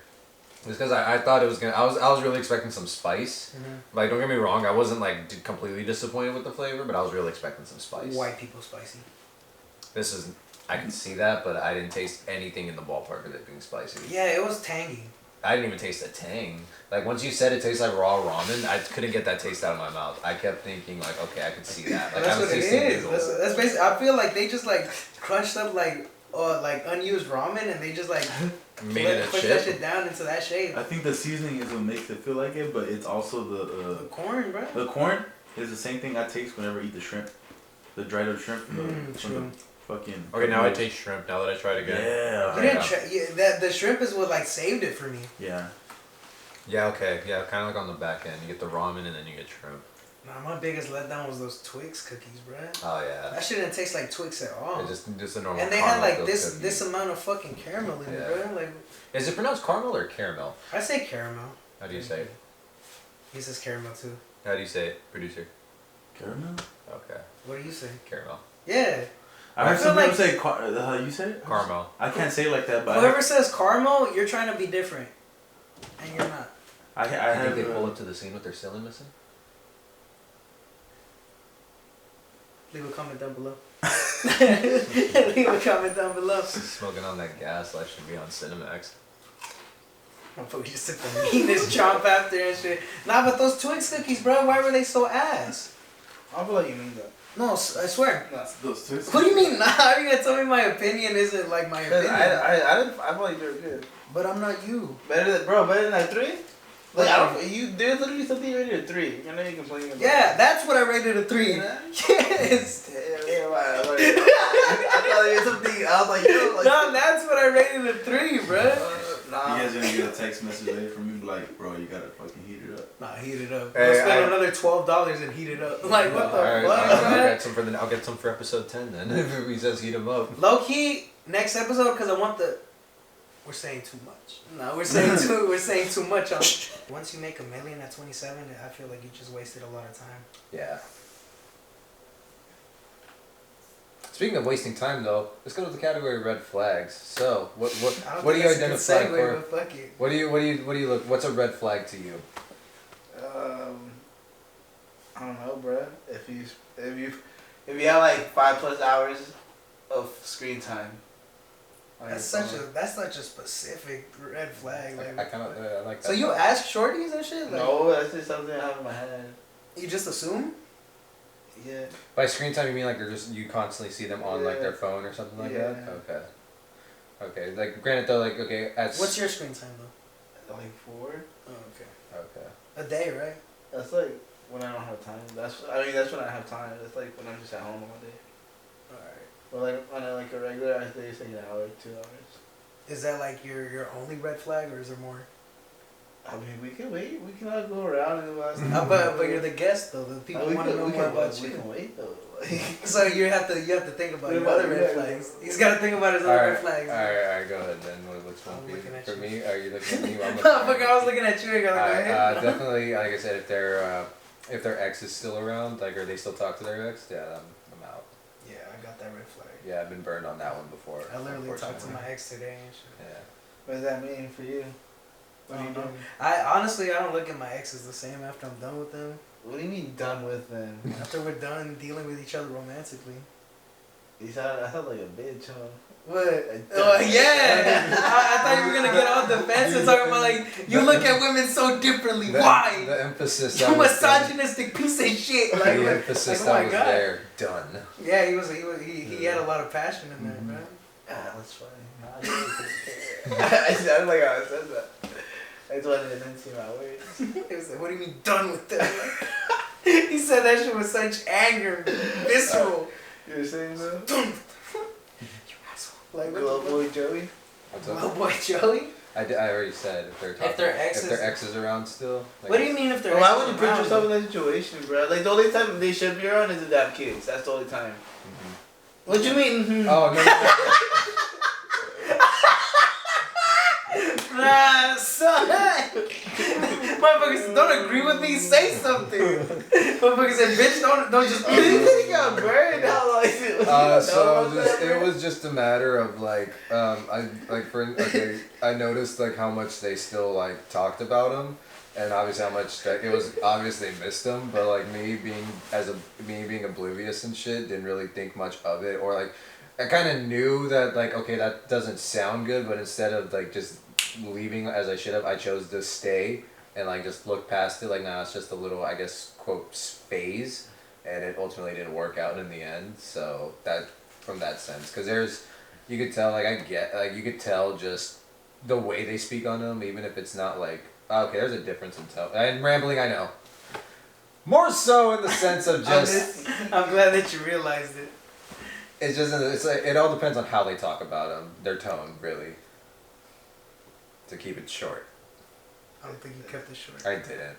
It's because I thought it was gonna. I was really expecting some spice. Like, don't get me wrong. I wasn't like completely disappointed with the flavor, but I was really expecting some spice. White people spicy. This is. I can see that, but I didn't taste anything in the ballpark of it being spicy. Yeah, it was tangy. I didn't even taste a tang. Like, once you said it tastes like raw ramen, I couldn't get that taste out of my mouth. I kept thinking like, okay, I could see that. Like, That's I was what it tasting is. noodles. That's basically. I feel like they just like crunched up like unused ramen and they just like Made it a put chip. that shit down into that shape. I think the seasoning is what makes it feel like it, but it's also The corn, bro. the corn is the same thing I taste whenever I eat the shrimp. The dried up shrimp from the True. fucking... Okay, now I taste shrimp. Now that I tried again. Yeah. You didn't try. Yeah, that the shrimp is what like saved it for me. Yeah. Yeah. Okay. Yeah. Kind of like on the back end, you get the ramen and then you get shrimp. Nah, my biggest letdown was those Twix cookies, bro. Oh yeah. That shit didn't taste like Twix at all. It's just a normal. And they had like caramel this cookie. this amount of fucking caramel in Yeah. it, bro. Like Is it pronounced caramel or caramel? I say caramel. How do you say it? He says caramel too. How do you say it, producer? Caramel? Okay. What do you say? Caramel. Yeah. I heard feel some people like- say... how you say it? Caramel. I can't say it like that, but Whoever says caramel, you're trying to be different, and you're not. I I think have... they pull up to the scene with their ceiling missing. Leave a comment down below. Leave a comment down below. Smoking on that gas, life should be on Cinemax. Motherfucker just took the meanest chomp after and shit. Nah, but those Twix cookies, bro, why were they so ass? I feel like you mean that. No, I swear. Those two. What do you mean? Nah, are you gonna tell me my opinion isn't like my Cause opinion? I feel like they're good. But I'm not you. Better than that 3? Like I don't. There's literally something rated a 3. I know you complaining about. Yeah, that's what I rated a 3. Yeah. Yes. Yeah, right. I thought it was something. I was like, yo, like. No, that's what I rated a 3, bro. Nah. You guys gonna get a text message later from me like, bro, you gotta fucking heat it up. Nah, heat it up. Hey, I'll spend I- another $12 and heat it up. Like, what the Alright, fuck, man? I'll get some for episode 10 then. If he says heat him up. Low key, next episode, because I want the. We're saying too much. No, we're saying too much. Once you make $1 million at 27, I feel like you just wasted a lot of time. Yeah. Speaking of wasting time, though, let's go to the category of red flags. So, what I don't do you think that's a identify good segue, for? but fuck it. What do you look? What's a red flag to you? I don't know, bro. If you have like 5+ hours of screen time. That's such a specific red flag. Like, I kind of I like that. so you ask shorties and shit? Like, No, that's just something I have in my head. You just assume? Yeah. By screen time, you mean like you constantly see them on like Yeah. their phone or something like Yeah. that? Okay. Okay. Like granted though, like okay, What's your screen time though? Like 4. Oh, okay. Okay. A day, right? That's like when I don't have time. That's when I have time. It's like when I'm just at home all day. Alright. But like on a regular ass day, it's like an hour, 2 hours. Is that like your only red flag, or is there more? I mean, we can wait. We can all go around and do But you're the guest though. The people want to know more about We you. can wait though. So you have to think about your other red flags. He's got to think about his other red flags. Alright, go ahead then. Which one I'm for you? looking at For you. me? Are you looking at me? I'm No, fuck, I was looking at you. I go ahead. Definitely, like I said, if their ex is still around, like, or they still talk to their ex, yeah, I'm out. Yeah, I got that red flag. Yeah, I've been burned on that one before. I literally talked to unfortunately. my ex today and shit. Yeah. What does that mean for you? What are you doing? I honestly, I don't look at my exes the same after I'm done with them. What do you mean done with them? After we're done dealing with each other romantically. I sound like a bitch, huh? What? Oh yeah! I thought you were gonna get all defensive and talking about like you look at women so differently. Why? The emphasis. You misogynistic piece of shit. Like, the emphasis like, that oh my was God. there. Done. Yeah, he had a lot of passion in there, Mhm. man. Ah, that's funny. I sounded like I said that. I just wanted to see my words. He was like, "What do you mean done with that?" He said that shit with such anger, visceral. You were saying though? You asshole. Like what Glow the boy Joey? What's fuck? up? Well, boy, Joey. I already said if they're talking, their if their exes- ex is around still. Like, What do you mean if they're? Why would you exes put around yourself you? in that situation, bro? Like the only time they should be around is if they have kids. That's the only time. Mhm. What you mean? Oh no. Nah, son. Motherfuckers don't agree with me. Say something. Motherfuckers said, "Bitch, don't just." You got burned out like it. It was just a matter of like I noticed like how much they still like talked about him, and obviously how much that it was obvious they missed him, but like me being oblivious and shit, didn't really think much of it, or like I kind of knew that like okay that doesn't sound good, but instead of like just leaving as I should have, I chose to stay and like just look past it like nah, it's just a little I guess quote phase, and it ultimately didn't work out in the end. So that from that sense, because you could tell you could tell just the way they speak on them, even if it's not like okay, there's a difference in tone. And rambling, I know. More so in the sense of just I'm glad that you realized it. it's like it all depends on how they talk about them, their tone really. To keep it short. I don't think you kept it short. I didn't.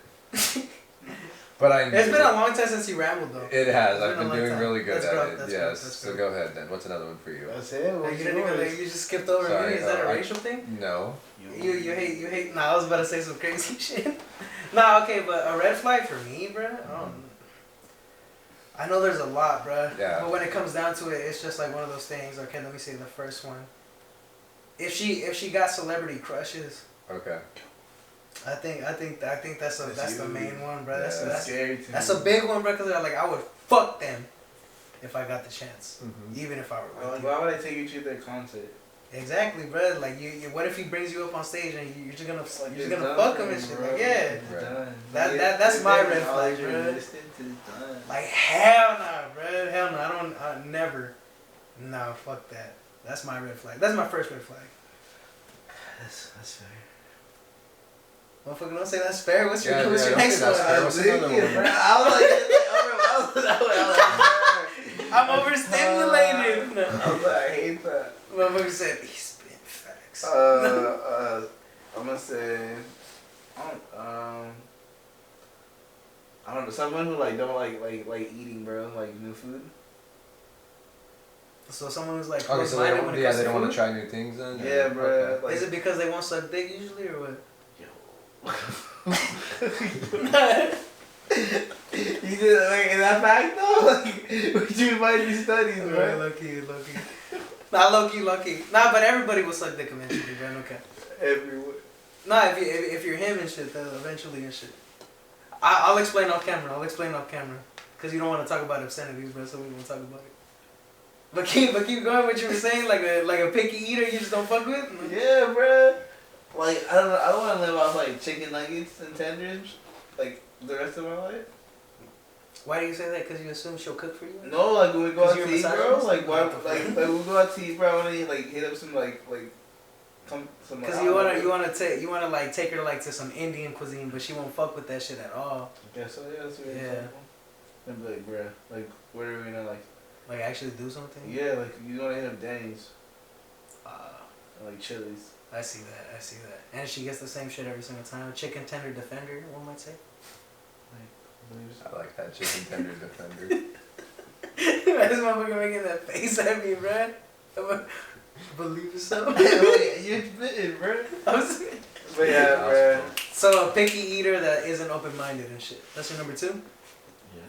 But I knew. It's been a long time since you rambled though. It has. It's I've been a been long doing time. really good That's at growth, it. that's Yes. growth, that's So growth. go ahead then. What's another one for you? That's it. Like, What's you didn't even yours? like, you just skipped over Sorry, me. Is that a I- racial thing? No. You hate. Nah, I was about to say some crazy shit. Nah, okay, but a red flag for me, bruh. I know there's a lot, bruh. Yeah. But when it comes down to it, it's just like one of those things. Okay, let me say the first one. If she got celebrity crushes, Okay. I think that's the main one, bruh. Yeah, That's scary to that's me. a big one, bruh. Cause like I would fuck them if I got the chance, Mm-hmm. even if I were with Like, you. why would I take you to their concert? Exactly, bruh. Like you, what if he brings you up on stage and you're just gonna Like, you're just it's gonna done, fuck him and shit? bro. Like yeah. It's Right. done. That's my red flag, bro. Done. Like hell no, bruh. Hell no. I never. No, fuck that. That's my red flag. That's my first red flag. That's fair. Motherfucker, don't say that's fair. What's your, Yeah, what's yeah, your don't next say that's one? fair. What's another one? I'm overstimulated. I hate that. Motherfucker said he spit facts. I'm gonna say, I don't know, someone who like don't like eating, bro, like new food. So someone who's like Okay, so they close-minded don't, when it yeah, comes they to don't want food? to try new things then? Yeah, Or- bro. okay. Like, Is it because they want suck dick usually or what? you did like in that fact though? Like, would you find these studies, bro? Low-key. Nah, low-key. Nah, but everybody will suck dick eventually, bro. Okay. Everywhere. Nah, if you're him and shit, though, eventually and shit. I'll explain off camera. Cause you don't want to talk about obscenities, bro. So we won't talk about it. But keep going. What you were saying, like a picky eater, you just don't fuck with. Yeah, bro. Like I don't want to live off like chicken nuggets and tenders, like the rest of my life. Why do you say that? Cause you assume she'll cook for you? No, like when we go 'Cause out you're to a eat, bro. misogynist? Like why? What the fuck? Like we go out to eat, bro. I want to like hit up some like Cause you wanna like take her like to some Indian cuisine, but she won't fuck with that shit at all. Yeah, so yeah, that's really example. And be like, bruh, like, what are we gonna like actually do something? Yeah, like you wanna hit up Denny's. Like Chili's. I see that. And she gets the same shit every single time. Chicken tender defender, one might say. I like that chicken tender defender. This motherfucker making that face at me, bruh. Believe yourself. You're spitting, bro. But yeah, bro. So a picky eater that isn't open-minded and shit. That's your number 2? Yeah.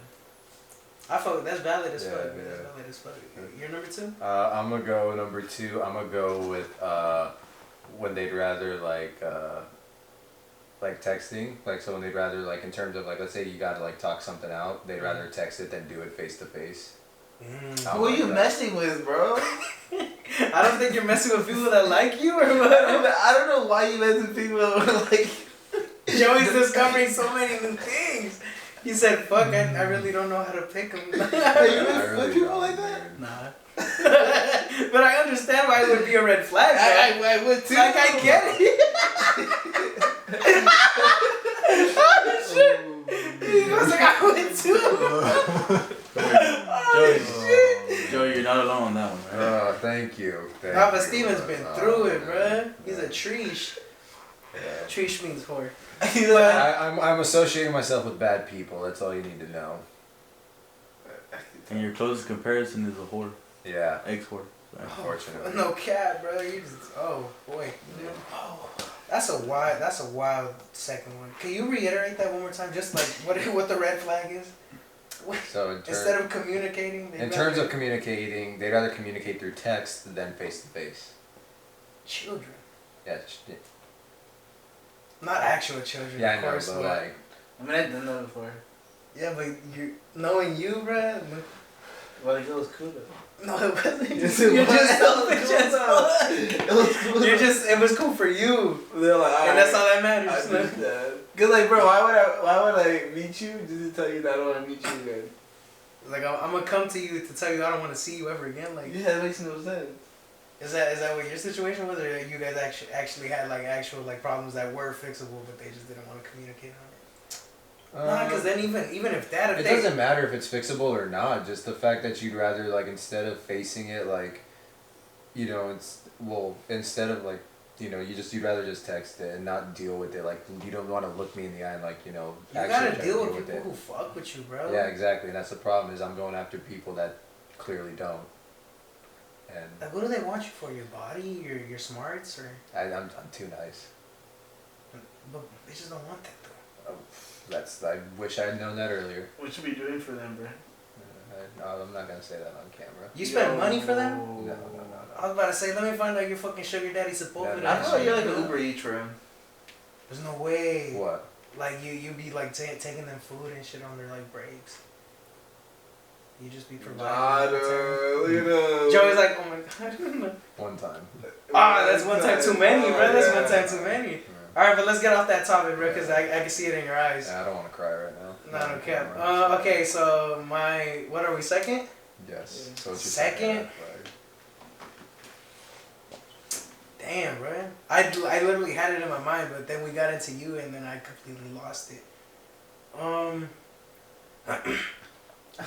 I fuck. That's valid as Yeah, fuck. yeah. That's valid as fuck. Your number 2? I'm gonna go number 2. I'm gonna go with when they'd rather like texting, like so when they'd rather like in terms of like let's say you gotta like talk something out, they'd rather text it than do it face to face. Who are you messing with, bro? I don't think you're messing with people that like you or what. I don't know why you mess with people like. Joey's discovering so many new things. He said, "Fuck, I really don't know how to pick them." You mess with people like that? Nah. But I understand why it would be a red flag. I would too. Like I get it. Oh shit! He was like, I would too. Joey, you're not alone on that one, right? Oh, thank you. But Steven's been through it, bruh. He's a treesh. Yeah. Treesh means whore. I'm associating myself with bad people. That's all you need to know. And your closest comparison is a whore. Yeah. Ex-whore. Unfortunately. No cap, bro. You just, oh boy. Oh, that's a wild second one. Can you reiterate that one more time? Just like what the red flag is? So instead of communicating, in terms of communicating, they'd rather communicate through text than face to face. Children. Yeah. Not actual children. Yeah, of I know, course, but like. I mean, I've done that before. Yeah, but knowing you, bruh. Well, like, it was cool though. No, it wasn't. Yes, You're it was. just selfish as fuck. It was cool. It was cool for you. They're like, and that's all that matters. I understand. Cause like, bro, why would I meet you just to tell you that I don't want to meet you again? Like I'm gonna come to you to tell you I don't want to see you ever again. Like yeah, that makes no sense. Is that what your situation was, or you guys actually had like actual like problems that were fixable, but they just didn't want to communicate on it? Nah, because then even if that it doesn't matter if it's fixable or not. Just the fact that you'd rather like instead of facing it like, you know, instead of like. You know, you'd rather just text it and not deal with it. Like, you don't want to look me in the eye and, like, you know, you gotta deal with people who fuck with you, bro. Yeah, exactly. And that's the problem is I'm going after people that clearly don't. And like, what do they want you for? Your body? Your smarts? Or I'm too nice. But bitches don't want that, though. I wish I had known that earlier. What should we be doing for them, bro? No, I'm not gonna say that on camera. You spend money for them? No. I was about to say, let me find out your fucking sugar daddy supported. I feel like you're like an Uber Eats for him. There's no way. What? Like you be like taking them food and shit on their like breaks. You just be providing. Look at him. Joey's like, oh my god. One time. That's one time too many, bro. That's one time too many. All right, but let's get off that topic, bro, because I can see it in your eyes. Yeah, I don't want to cry right now. No, cap. Okay, so what are we, second? Yes. Yeah. So it's your Second? Damn, bro. I literally had it in my mind, but then we got into you, and then I completely lost it.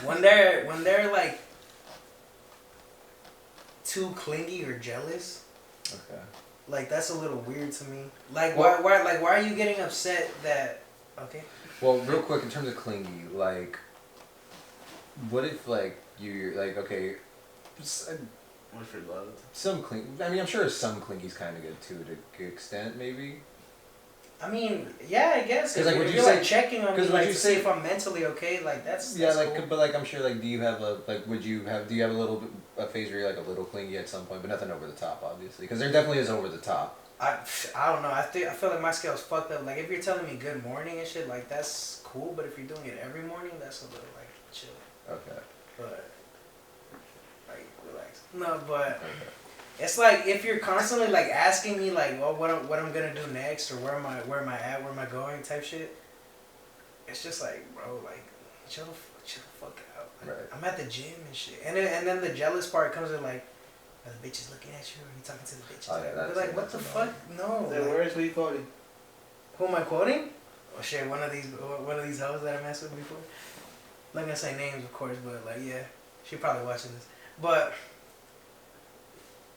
When they're like too clingy or jealous. Okay. Like that's a little weird to me. Like why are you getting upset that? Okay. Well, real quick, in terms of clingy, like, what if like you're like okay, what if you're loved? some cling. I mean, I'm sure some clingy's kind of good too, to an extent, maybe. I mean, yeah, I guess. Because like, would you you're say like checking on me, would like you to say see if I'm mentally okay? Like that's yeah, like, cool. but like, I'm sure, like, do you have a do you have a little bit a phase where you're like a little clingy at some point, but nothing over the top, obviously, because there definitely is over the top. I don't know. I feel like my scale's fucked up. Like if you're telling me good morning and shit, like that's cool. But if you're doing it every morning, that's a little like chill. Okay. But like relax. No, but it's like if you're constantly like asking me like, oh, what I'm gonna do next, or where am I at, where am I going, type shit. It's just like, bro, like chill the fuck out. Like, Right. I'm at the gym and shit, and then the jealous part comes in like, Are the bitches looking at you? Or are you talking to the bitches? Oh, yeah, They're like, what the fuck? No. The words we quoting. Who am I quoting? Oh shit, one of these hoes that I messed with before. I'm not gonna say names, of course, but like, yeah, she probably watching this, but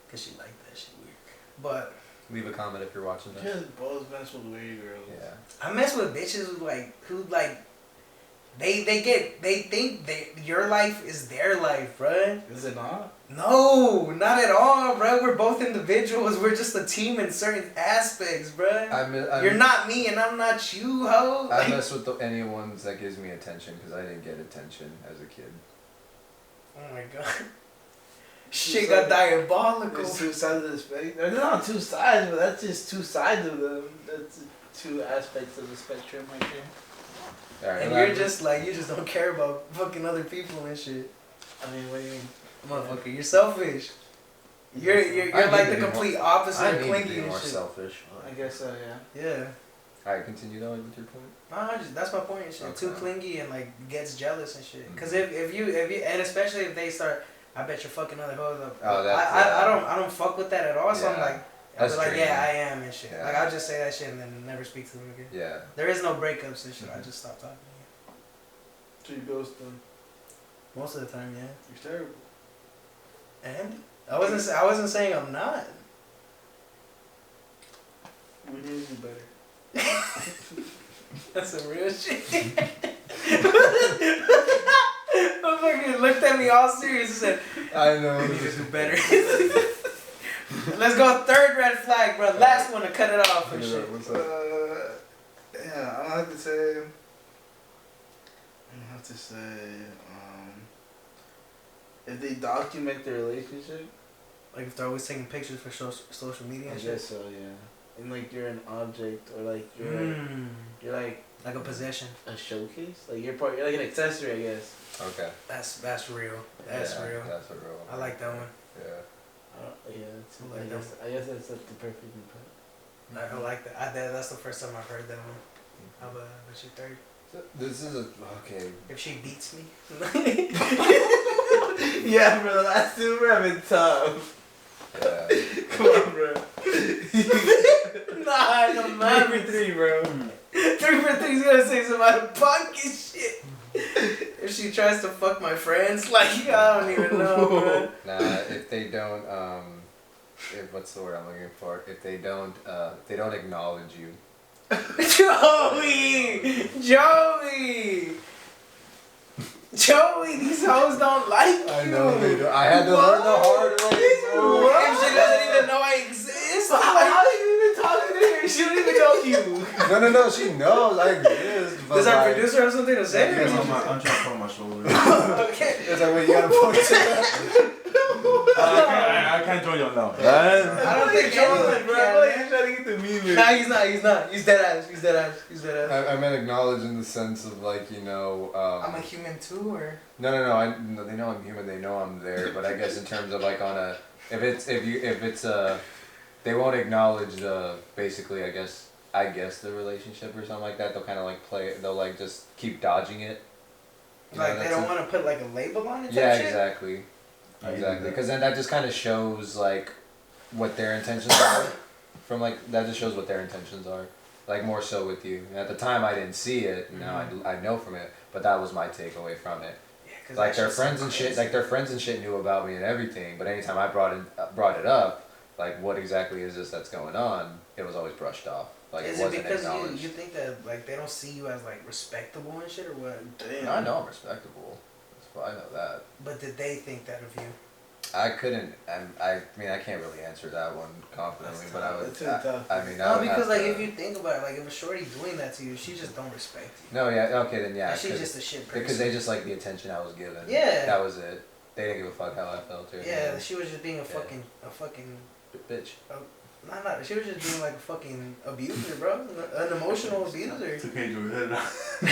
cause she like that shit weird. But Leave a comment if you're watching this. Just both mess with weird girls. Yeah. I mess with bitches who they think your life is their life, bruh. Is it not? No, not at all, bruh. We're both individuals. We're just a team in certain aspects, bruh. You're not me and I'm not you, ho. I mess with anyone that gives me attention because I didn't get attention as a kid. Oh my god. Shit got diabolical. There's two sides of the spectrum. They're not two sides, but that's just two sides of them. That's two aspects of the spectrum right there. Right, and you're just like, you just don't care about fucking other people and shit. I mean, what do you mean? Motherfucker, you're selfish. You're like the complete opposite of clingy and more shit. Selfish. I guess so, yeah. Yeah. Alright, continue though with your point. Nah, that's my point and shit. Okay. Too clingy and like gets jealous and shit. Cause if you and especially if they start, I bet you're fucking other hoes up. Oh, I don't fuck with that at all. So I'm like, that's like, draining. yeah, I am and shit. Yeah. Like I'll just say that shit and then never speak to them again. Yeah. There is no breakups and shit. I just stop talking to So you ghost them. you. Most of the time, yeah. You're terrible. And I wasn't saying I'm not. We need to do better. That's some real shit. Motherfucker looked at me all serious and said, I know. "We need to do better." Let's go third red flag, bro. Last one to cut it off and shit. What's up? Yeah, I don't have to say. If they document their relationship. Like if they're always taking pictures for social media I and shit. guess so, yeah. And like you're an object, or like you're like a possession. a showcase. Like you're like an accessory, I guess. Okay. That's real. That's real. That's a real one. I like that one. Yeah. Yeah, I guess that's like the perfect input. I like that. That's the first time I've heard that one. How about you third? So this is okay. If she beats me. Yeah, bro, the last two were having tough. Yeah. Come on, bro. Nah, I'm not. 3 for 3, bro. 3 for 3's gonna say some out of pocket shit. If she tries to fuck my friends, like, I don't even know, bro. Nah, if they don't, what's the word I'm looking for? If they don't acknowledge you. Joey, these hoes don't like you. I know they do. I had to learn the hard way, bro. If she doesn't even know I exist, How are you even talking to her? She don't even know you. No, she knows I exist. But does our like, producer have something to say? I'm trying to put my shoulder. Okay. It's like, wait, you gotta point to that. I can't join y'all now. I don't think anyone, bro. bro. You're trying to get the meme. Nah, he's not. He's dead ass. I meant acknowledge in the sense of like, you know. I'm a human too, or? No. They know I'm human. They know I'm there. But I guess in terms of like on a, they won't acknowledge basically I guess the relationship or something like that. They'll kind of like play. They'll like just keep dodging it. You Like know, they don't want to put like a label on it. Yeah, shit? exactly. Exactly. Because then that just kind of shows like what their intentions are. From like that just shows what their intentions are. Like more so with you. And at the time I didn't see it. Now I know from it. But that was my takeaway from it. Yeah, like their friends and shit. Like their friends and shit knew about me and everything. But anytime I brought it up, like what exactly is this that's going on? It was always brushed off. Like is it wasn't it because acknowledged. you think that like they don't see you as like respectable and shit or what? Damn. No, I know I'm respectable. I know that. But did they think that of you? I couldn't. I mean, I can't really answer that one confidently, but I would. That's tough. I mean, No, because like if you think about it, like if a shorty doing that to you, she just don't respect you. No, yeah, okay, then yeah. Like, she's just a shit person. Because they just like the attention I was given. Yeah. That was it. They didn't give a fuck how I felt or Yeah, she was just being a fucking bitch. Not. She was just being like a fucking abuser, bro. An emotional abuser. Took page over head.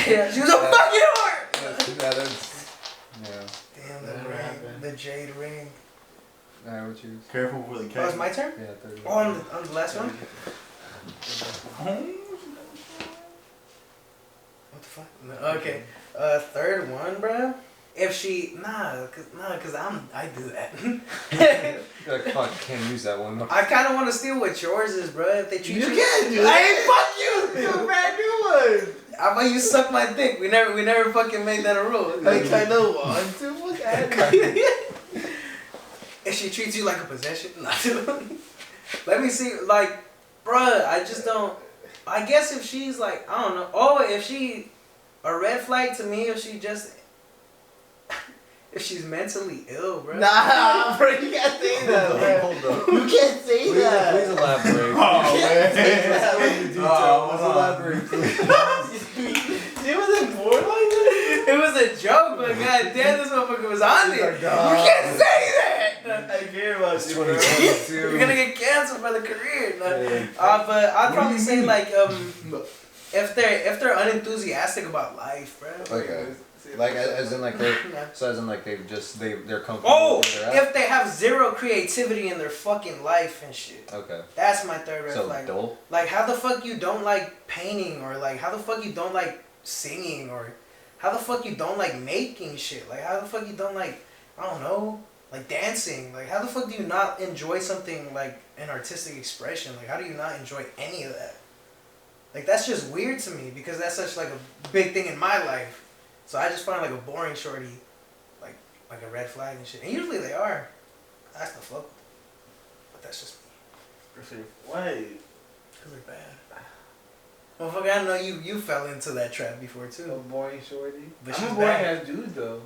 Yeah, she was a fucking whore. Yeah. Damn the ring, the jade ring. Alright, what yours? Careful with the Oh, cat. it's my turn. Yeah, third. Oh, on the last one. What the fuck? No, okay. Third one, bro. if she cause I do that. Like, fuck, can't use that one. I kind of want to steal what yours is, bro. If they treat you, can't do I ain't fuck you. It's a brand new one. How about you suck my dick? We never fucking made that a rule. Like I know one, two, fuck out. If she treats you like a possession, let me see, like, bruh, I just don't. I guess if she's like, I don't know. Oh, if she a red flag to me, if she just. If she's mentally ill, bro. Nah, bro, you can't say that, bro. Hold up. You can't say that. Please elaborate. Oh, man. Let's elaborate, please. She wasn't born like that? It was a joke, but goddamn, this motherfucker was on it. Oh my You God. can't say that. I care about It's you, bro. 2022. You're gonna get canceled for the career. No. Yeah. But I'd probably say like if they're unenthusiastic about life, bro. Okay. Like as in like they, Yeah. so as in like they're comfortable. Oh, with where they're if they have zero creativity in their fucking life and shit. at. Okay. That's my third red So flag. dull. Like, how the fuck you don't like painting, or like how the fuck you don't like singing, or how the fuck you don't like making shit? Like, how the fuck you don't like, I don't know, like dancing? Like, how the fuck do you not enjoy something like an artistic expression? Like, how do you not enjoy any of that? Like, that's just weird to me because that's such like a big thing in my life. So I just find like a boring shorty, like a red flag and shit. And usually they are. I still fuck with them. But that's just me. Why? Because they're bad. Motherfucker, I know you fell into that trap before A too. boring shorty. But I'm she's a boring bad. ass dude though.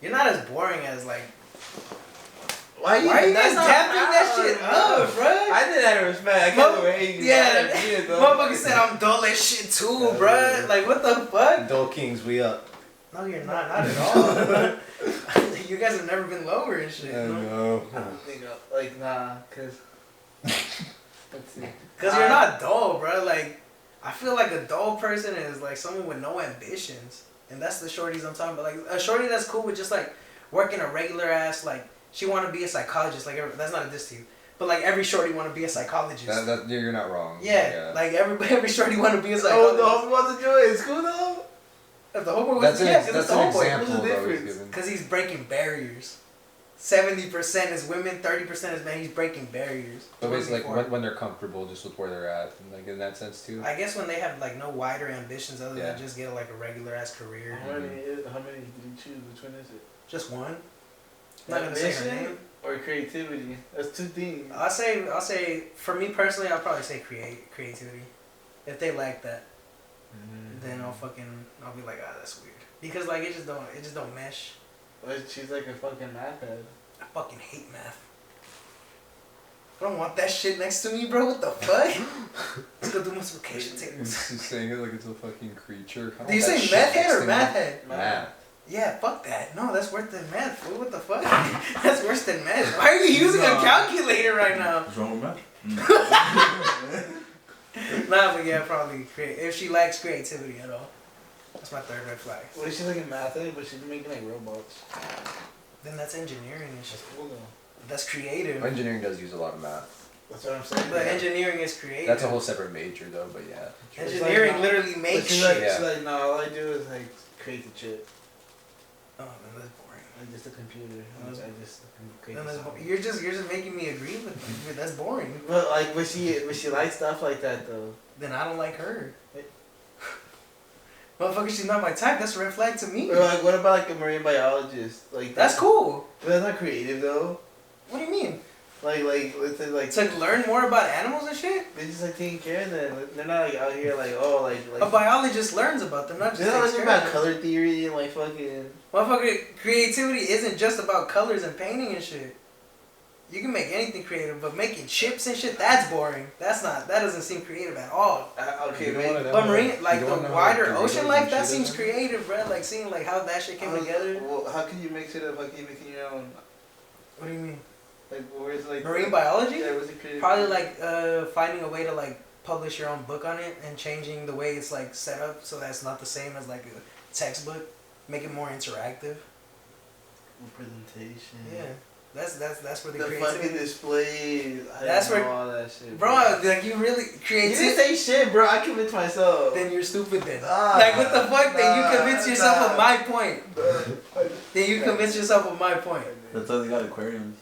You're not as boring as like. Why Why are you guys dapping that shit up, bro? I did that in respect. I can't wait. Yeah, motherfucker said I'm dull as shit too, Yeah, bro. yeah. Like, what the fuck? Dull Kings, we up. No, you're not at all. You guys have never been lower and shit. I No? know. I don't think like nah, cause let's see. Cause you're not dull, bro. Like, I feel like a dull person is like someone with no ambitions, and that's the shorties I'm talking about. Like a shorty that's cool with just like working a regular ass, like she want to be a psychologist. Like that's not a diss to you, but like every shorty want to be a psychologist. That you're not wrong. Yeah, like every shorty want to be a Oh, psychologist. the homie wants to do it. It's cool though. If the homeboy was That's an, yeah, 'cause that's it's the an homeboy. example What's the though he's difference? given. Cause he's breaking barriers. 70% is women, 30% is men. He's breaking barriers. So basically, Before. like when they're comfortable just with where they're at, like in that sense too. I guess when they have like no wider ambitions other Yeah. than just get like a regular ass career. How many did you choose? Which one is it? Just one. I'm not gonna say her Ambition name. or creativity? That's two things. I'll say for me personally, I'll probably say creativity. If they like that, then I'll be like, ah, that's weird. Because like it just don't mesh. But she's like a fucking math head. I fucking hate math. I don't want that shit next to me, bro. What the fuck? Let's go do multiplication tables. She's saying it like it's a fucking creature. Do you say meth head or math head? Math. Yeah, fuck that. No, that's worse than math. Fool. What the fuck? That's worse than math. Why are you using a calculator right now? What's wrong with math? Nah, but yeah, probably if she lacks creativity at all. That's my third red flag. Well, she's like a math head, but she's making like robots. Then that's engineering and shit. That's cool though. That's creative. Engineering does use a lot of math. That's what I'm saying. But engineering is creative. That's a whole seperate major though, but yeah. Engineering It's like, literally But makes she's shit. like, Yeah. she's like, no, all I do is like create the chip. Oh man, that's boring. I'm just a computer. I just create Then the that's software. you're just making me agree with you. That's boring. But like, but she likes stuff like that though. Then I don't like her. Motherfucker, she's not my type. That's a red flag to me. Or like, what about like a marine biologist? Like That's cool. But that's not creative though. What do you mean? Like let's say like To learn more about animals and shit? they're just like taking care of them. They're not like out here like like. A biologist learns about them, not just They're not takes learning care of about them. color theory and like fucking. Motherfucker, creativity isn't just about colors and painting and shit. You can make anything creative, but making chips and shit, that's boring. That doesn't seem creative at all. Okay, You don't man. wanna know But how- marine, like you the don't know how wider Doritos ocean and life, that shit seems is? creative, bro. Like seeing like how that shit came together. Well, how can you mix it up? How can you make it your own? What do you mean? Like where's like Marine biology? Yeah, where's the creative? Probably like finding a way to like publish your own book on it and changing the way it's like set up so that's not the same as like a textbook. Make it more interactive. Presentation. Yeah, that's where the The creativity. fucking display. That's know where- all that shit. Bro, like you really You creative. didn't say shit, bro. I convinced myself. Then you're stupid. Then Ah, like what the fuck? Then you nah, convince yourself nah. of my point. Then you convince yourself of my point. That's why they got aquariums.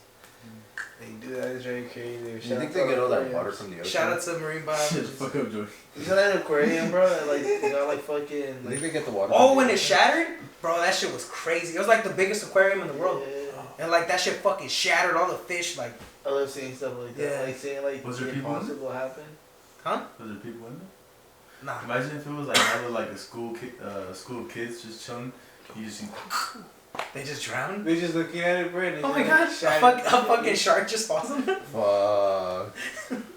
They do that. It's very creative. You think they get all that water from the ocean? Shout out to marine Shit, biologists. fuck up, Joey. You know that aquarium, bro? That, like, you got like fucking. You Like, think they get the water? Oh, from when the it ocean? shattered, bro, that shit was crazy. It was like the biggest aquarium in the world, yeah. and like that shit fucking shattered all the fish. Like, I love seeing stuff like that. Yeah. Like seeing like Was the there people in impossible happen. huh? Was there people in there? Nah. Imagine if it was like hella like a school of kids just chilling. You just see. They just drowned. We're just looking at it, bro. And Oh my god! A fucking shark just falls on them. Fuck.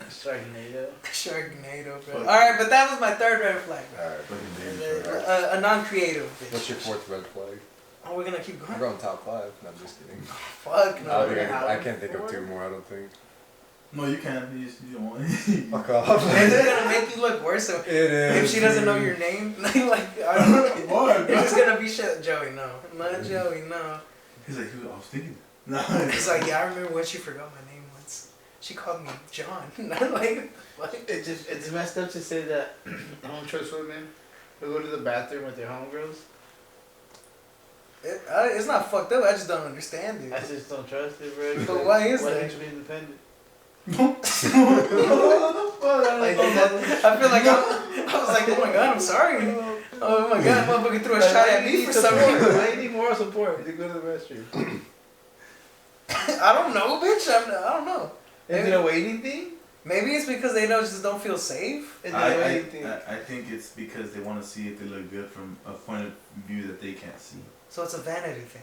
Sharknado. Sharknado, bro. All right, but that was my third red flag. Bro. Alright. Fucking baby shark. A non-creative bitch. What's your fourth red flag? Oh, we're gonna keep We're going. going top 5. No, I'm just kidding. Fuck no. I, don't think we're I can't think of 2 more. I don't think. No, you can't. You don't want. Fuck off. Is it gonna make you look worse if It is. she doesn't know your name? Like, I don't know. What? It's just gonna be shit. Joey, no. Not Joey, no. He's like, I was thinking. No. It's like, yeah, I remember when she forgot my name once. She called me John. Not like, what? It's messed up to say that I don't trust women who go to the bathroom with their homegirls. It's not fucked up. I just don't understand I it. just don't trust it, bro. But why is Why that? can't you be independent? Like, I feel like I was like, oh my god, I'm sorry. Oh my god, motherfucker threw a shot at me for some reason. I need moral support to go to the restroom. I don't know, bitch. I don't know. Is it a waiting thing? Maybe it's because they just don't feel safe. Is it a waiting thing? I think it's because they want to see if they look good from a point of view that they can't see. So it's a vanity thing.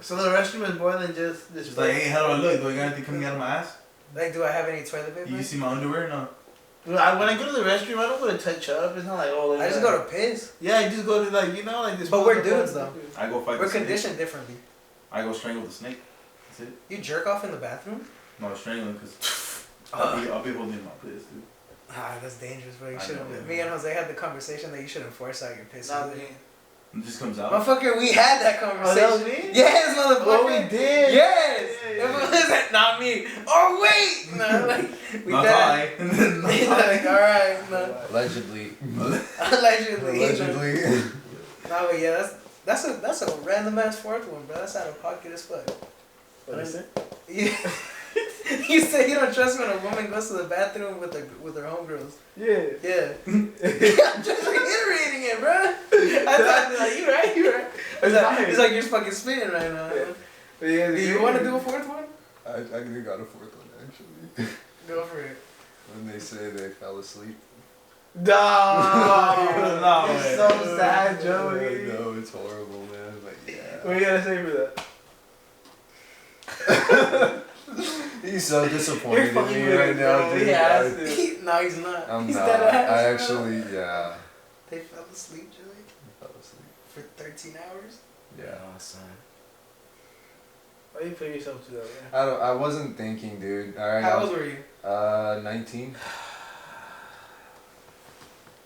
So the restroom is more than just this. It's like, hey, how do I look? Do I got anything coming out of my ass? Like, do I have any toilet paper? You see my underwear? No. When I go to the restroom, I don't go to touch up. It's not like, oh, I just go to piss. Yeah, I just go to like, you know, like this. But we're dudes, though. I go fight We're the snake. conditioned differently. I go strangle the snake. That's it. You jerk off in the bathroom? No, strangling because I'll be holding my piss, dude. Ah, that's dangerous, bro. You I shouldn't. know. Me and Jose had the conversation that you shouldn't force out your piss. Not me. It just comes out. Motherfucker, we had that Oh, conversation. that was me? Yes, motherfucker. Oh, we did. Yes. Yeah, It yeah. was not me. Oh wait. No, like we Not did. I. Like, all right. No. Allegedly. Allegedly. Allegedly. No, but yeah, that's a random ass fourth one, bro. That's out of pocket as fuck. What is it? You, you say you don't trust when a woman goes to the bathroom with her homegirls. Yeah. Yeah. I'm just reiterating it, bro. I thought like you right. It's like you're fucking spitting right now. Yeah. But yeah, Do you want to do a fourth one? I think I got a 4th one actually. Go for it. When they say they fell asleep. No. No, It's man. so sad, Joey. No, it's horrible, man. But yeah. What you gotta say for that? He's so disappointed You're in fucking me with right it, now, bro. dude. He has to. No, he's not. I'm He's not. dead ass, I bro. actually, yeah. They fell asleep, Joey, I fell asleep. for 13 hours. Yeah. son. Why you put yourself to that, man? I wasn't thinking, dude. All right. How old were you? 19.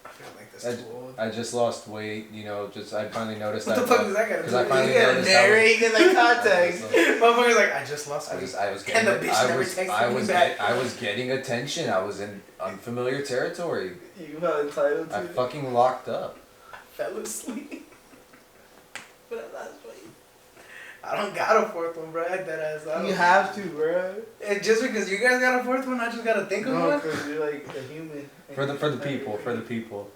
I feel like that's too old. I just lost weight, you know, I finally noticed What that. the fuck does that got to do Because I with finally it? noticed Narrate in the context. Motherfucker's like, I just lost weight. I was getting And the bitch never texted me back. I was getting attention. I was in unfamiliar territory. You felt entitled to I it. fucking locked up. Fell asleep. But I lost weight. I don't got a fourth one, bro. I had that ass. I don't- You have to, bro. And just because you guys got a fourth one, I just gotta think of No, one. because you're like a human. For the people,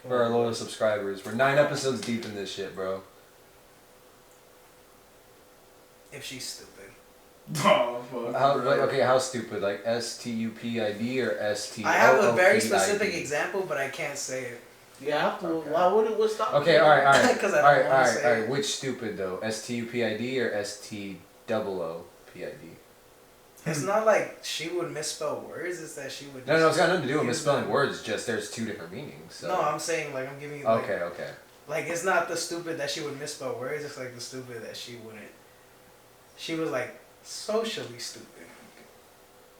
for our loyal subscribers. We're 9 episodes deep in this shit, bro. If she's stupid. Oh, fuck. How stupid? Like STUPID or STOOPID? I have a very specific example, but I can't say it. You have to. Okay. Why would it? What's stopping? Okay, all right. Because I don't want to say Alright. it. Which stupid though? STUPID or STOOPID? It's not like she would misspell words. It's that she would. No, it's got nothing to do with use misspelling them. words. Just there's 2 different meanings. So. No, I'm saying like I'm giving you. Like, Okay. Like it's not the stupid that she would misspell words. It's like the stupid that she wouldn't. She was like socially stupid.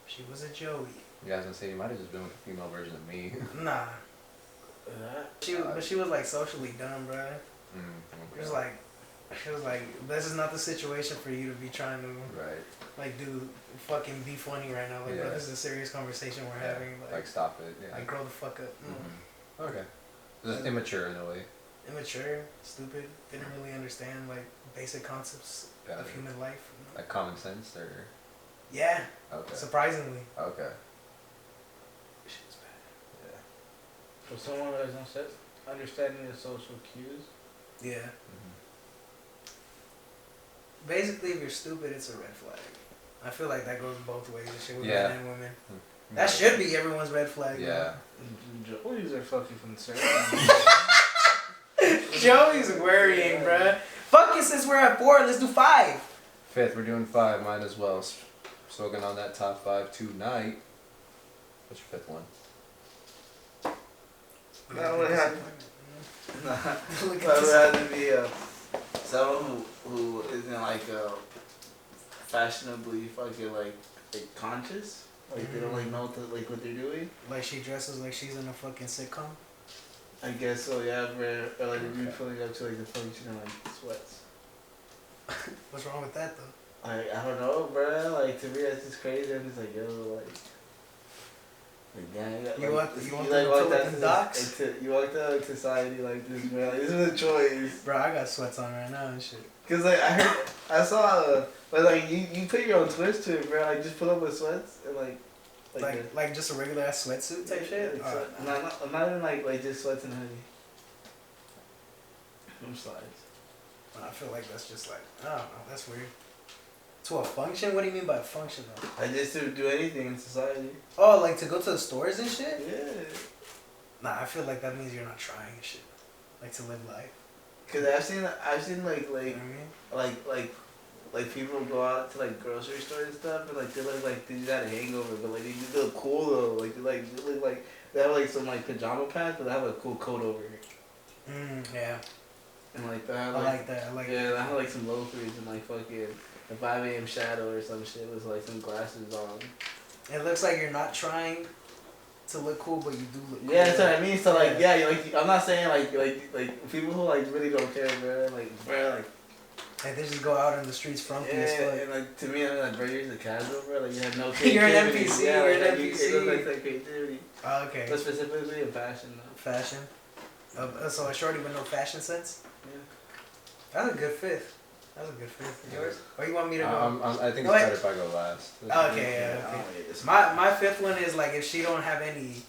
She was a Joey. Yeah, I was gonna say you might have just been with a female version of me. Nah. But she was like socially dumb, bro. It was like, this is not the situation for you to be trying to Right. like do fucking be funny right now. Like, bro, Yeah. this is a serious conversation we're having. Like stop it. Yeah. Like grow the fuck up. Okay. Just immature in a way. immature, stupid, didn't really understand like basic concepts of human life. Like common sense, or Yeah. okay, Surprisingly. okay, Shit's bad. yeah. For someone who has no understanding of social cues. Yeah. Mm-hmm. Basically, if you're stupid, it's a red flag. I feel like that goes both ways. The shit with Yeah. men and women. Mm-hmm. That should be everyone's red flag. Yeah. Joey's are fucking concerned. Joey's worrying, bruh. Fuck it, since we're at 4, let's do 5. 5th, we're doing 5. Might as well. Smoking on that top 5 tonight. What's your 5th one? That would have to be someone who isn't like fashionably fucking like conscious. Like they don't like know what they're doing. Like she dresses like she's in a fucking sitcom. I guess so, yeah, or like if you're pulling up to like the function in like sweats. What's wrong with that though? I don't know, bro. Like to me, that's just crazy. I'm just like, yo, yeah, You want you them walked to out put to the docs? you walked out of society like this, man. Like, this is a choice. Bro, I got sweats on right now and shit. Cause like I saw, but like you put your own twist to it, bro. Like just put up with sweats and like just a regular ass sweatsuit type shit. Like, not even like just sweats and hoodie. No slides. I feel like that's just like I don't know. That's weird. To a function? What do you mean by function though? I just to do anything in society. Oh, like to go to the stores and shit? Yeah. Nah, I feel like that means you're not trying and shit. Like to live life. Cause I've seen You know what I mean? like people go out to like grocery stores and stuff and like they look like they just had a hangover, but like they just look cool though. Like they look like they have like some like pajama pants, but they have a cool coat over it. Yeah. And like they have I like like that. I like yeah, that. they have like some loafers and like fucking a 5 a.m. shadow or some shit with like some glasses on. It looks like you're not trying to look cool, but you do look cool. Yeah, that's what I mean. So like yeah, like I'm not saying like people who like really don't care, bro. Like Like they just go out in the streets frumpy as yeah, fuck. and like to me, I'm like, bro, you're just a casual, bro. Like you have no You're an creativity. NPC, Yeah, you're an like, NPC. It looks like that creativity. Oh, okay. But specifically in fashion, though. Fashion. So a shorty with no fashion sense? Yeah. That's a good fifth. That's a good fifth. Yours? Or you want me to go? I think Go it's ahead. better if I go last. Okay, yeah, okay. My fifth one is like if she don't have any.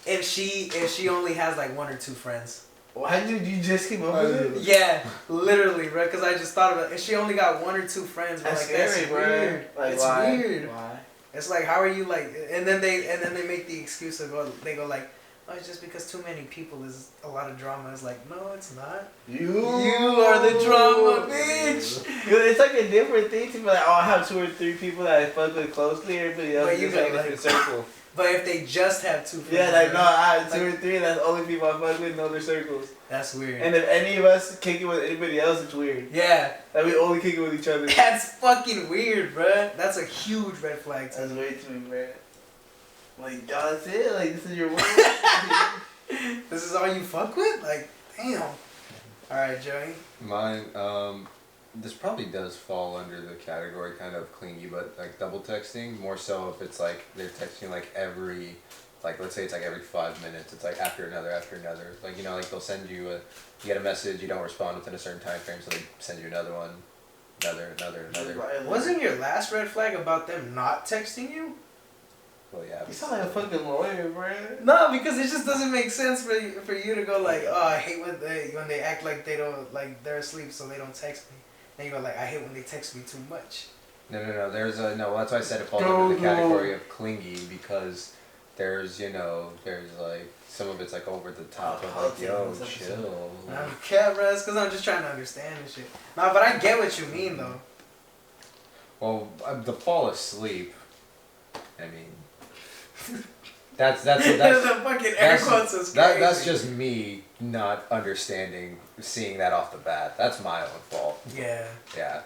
If she only has like 1 or 2 friends. Why did you just keep up with it? Yeah, literally, bro. Because I just thought about it. If she only got 1 or 2 friends, bro, That's like scary, that's bro. weird. Like, It's why? weird. Why? It's like how are you like? And then they make the excuse of they go like, oh, it's just because too many people is a lot of drama. It's like no, it's not. You are the drama, bitch. It's like a different thing to be like, oh, I have 2 or 3 people that I fuck with closely. Everybody else But you is like a got, different circle. But if they just have 2 friends, Yeah, like no, bro, I have 2 or 3. That's the only people I fuck with in other circles. that's weird. And if any of us kick it with anybody else, it's weird. Yeah, That we only kick it with each other. that's fucking weird, bruh. That's a huge red flag to That's me. way too many, man. Like, y'all, that's it. Like, this is your word. This is all you fuck with? Like, damn. All right, Joey. Mine, this probably does fall under the category kind of clingy, but like double texting, more so if it's like they're texting like every, like let's say it's like every 5 minutes, it's like after another. Like, you know, like they'll send you you get a message, you don't respond within a certain time frame, so they send you another one, another. Wasn't your last red flag about them not texting you? Well, yeah. You sound like a fucking lawyer, bro. No, because it just doesn't make sense for you to go like, oh, I hate when they act like they don't like they're asleep, so they don't text me. Then you go like, I hate when they text me too much. No. There's no. That's why I said it falls under the category of clingy because there's like some of it's like over the top of like yo chill. I don't care, bro. It's because I'm just trying to understand and shit. No, but I get what you mean though. Well, the fall asleep. I mean, that's the fucking air quotes is crazy. that's just me not understanding, seeing that off the bat. That's my own fault. Yeah. Yeah.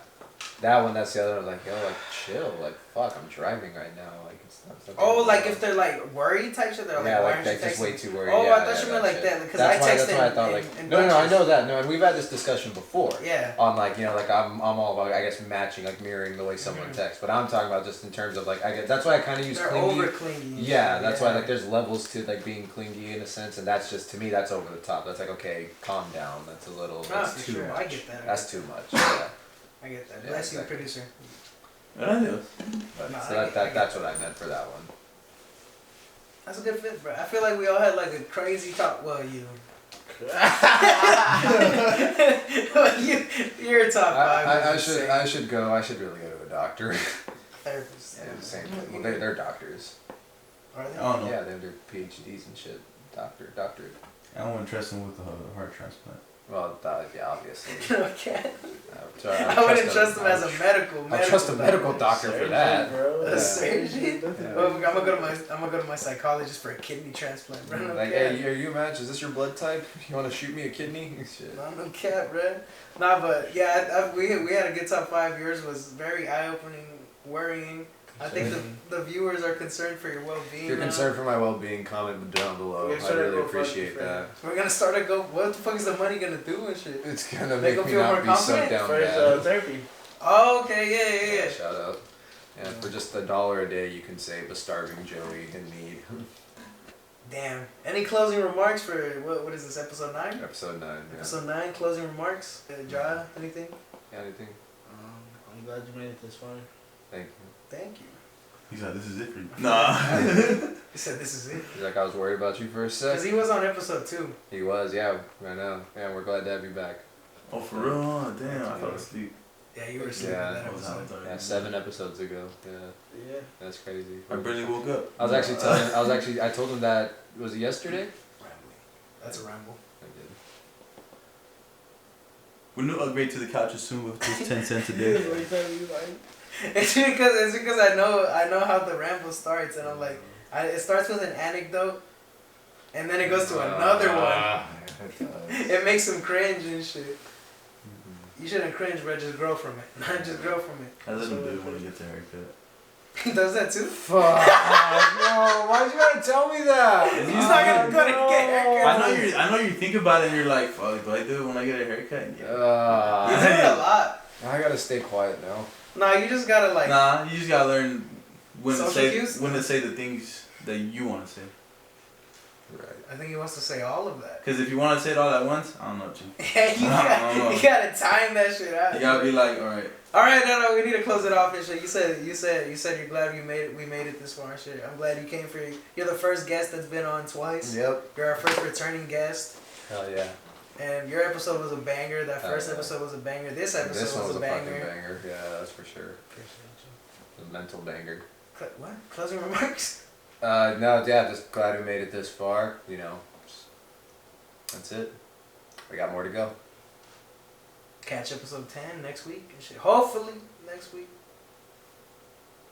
That one, that's the other one. Like, yo, like, chill. Like, fuck, I'm driving right now. Like, it's not something. Oh, like if they're like worried type shit, they're like, why aren't you just way texting? too worried. Oh, yeah, I thought you meant like shit. that because I That's texted. why I thought like. No, I know that. No, and we've had this discussion before. Yeah. On like, you know, like I'm all about, I guess, matching, like mirroring the way someone texts. But I'm talking about just in terms of like, I guess that's why I kind of use they're clingy. over clingy. Yeah, that's why like there's levels to like being clingy in a sense, and that's just to me that's over the top. That's like, okay, calm down. That's a little. That's too much. I get that. That's too much. Yeah. I get that. Yeah, Bless you, exactly. producer. Gracias. But, Nah, so I get that's what I meant for that one. That's a good fit, bro. I feel like we all had like a crazy talk. Well, you. You're a top five. I should go. I should really go to a doctor. Therapist. Yeah, the same thing. Well, they're doctors. Are they? I don't know. Yeah, they have their PhDs and shit. Doctorate. I wouldn't trust him with a heart transplant. Well, yeah, obviously. Okay. I wouldn't trust him as a medical. I'll trust a medical doctor for that. Bro. A surgeon. Yeah. Well, I'm gonna go to my psychologist for a kidney transplant, bro. No Like, cap. hey, are you a match? Is this your blood type? You want to shoot me a kidney? Shit. No cap, bro. Nah, but yeah, we had a good top five. Yours was very eye opening, worrying. I think the viewers are concerned for your well being. If you're concerned for my well-being, comment down below. Yeah, I sure, really go appreciate fuck that. We're gonna start a go. What the fuck is the money gonna do and shit? It's gonna Make make them me feel not more be so confident? down First bad. therapy. Oh, okay, yeah. Shout out. Yeah, for just $1 a day, you can save a starving Joey in need. Damn. Any closing remarks for what is this, episode 9? Episode 9. Yeah. Episode 9, closing remarks. Ja, anything? Anything? I'm glad you made it this far. Thank you. Thank you. He's like, this is it for you. Nah. He said this is it. He's like, I was worried about you for a Because sec. he was on episode 2. He was, yeah, I know. Yeah, we're glad to have you back. Oh, for real? Oh, damn, I fell asleep. Yeah, you were asleep Yeah, in that I was episode. out. Yeah, 7 episodes ago. Yeah, Yeah. that's crazy. I barely woke up. I told him that, was it yesterday? Rambling. That's a ramble. I did. We're new upgrade to the couches soon with just 10 cents a day. It's because I know how the ramble starts, and I'm like, it starts with an anecdote, and then it goes to another one. It makes him cringe and shit. You shouldn't cringe, bro. Just grow from it. Just grow from it. I let him do it when he gets a haircut. He does that too. Fuck, no, why'd you gotta tell me that? He's not gonna go to get haircuts. I know you think about it and you're like, fuck, do I do it when I get a haircut? Yeah. You do it a lot. I gotta stay quiet now. Nah, you just gotta like. Nah, you just gotta learn when to Social say cues? when to say the things that you want to say. Right. I think he wants to say all of that. Because if you want to say it all at once, I don't know, G. Yeah, you gotta time that shit out. You gotta be like, all right. All right, no, we need to close it off and shit. You said you're glad we made it this far and shit. I'm glad you came for. You're the first guest that's been on twice. Yep. You're our first returning guest. Hell yeah. And your episode was a banger. That first yeah. episode was a banger. This This episode one was a fucking banger. banger. Yeah, that's for sure. A mental banger. What? Closing remarks? No, yeah, just glad we made it this far. You know, that's it. We got more to go. Catch episode 10 next week and shit. Hopefully next week.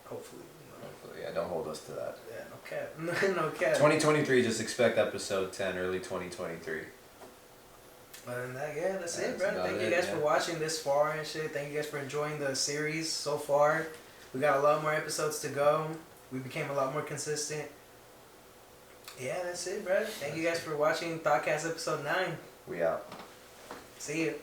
Hopefully. Hopefully, yeah, don't hold us to that. Yeah, no cap. No cap. 2023, just expect episode 10 early 2023. Other than that, yeah, that's it, That's bro. about Thank you it, guys yeah. for watching this far and shit. Thank you guys for enjoying the series so far. We got a lot more episodes to go. We became a lot more consistent. Yeah, that's it, bro. Thank you guys for watching ThotKast episode 9. We out. See you.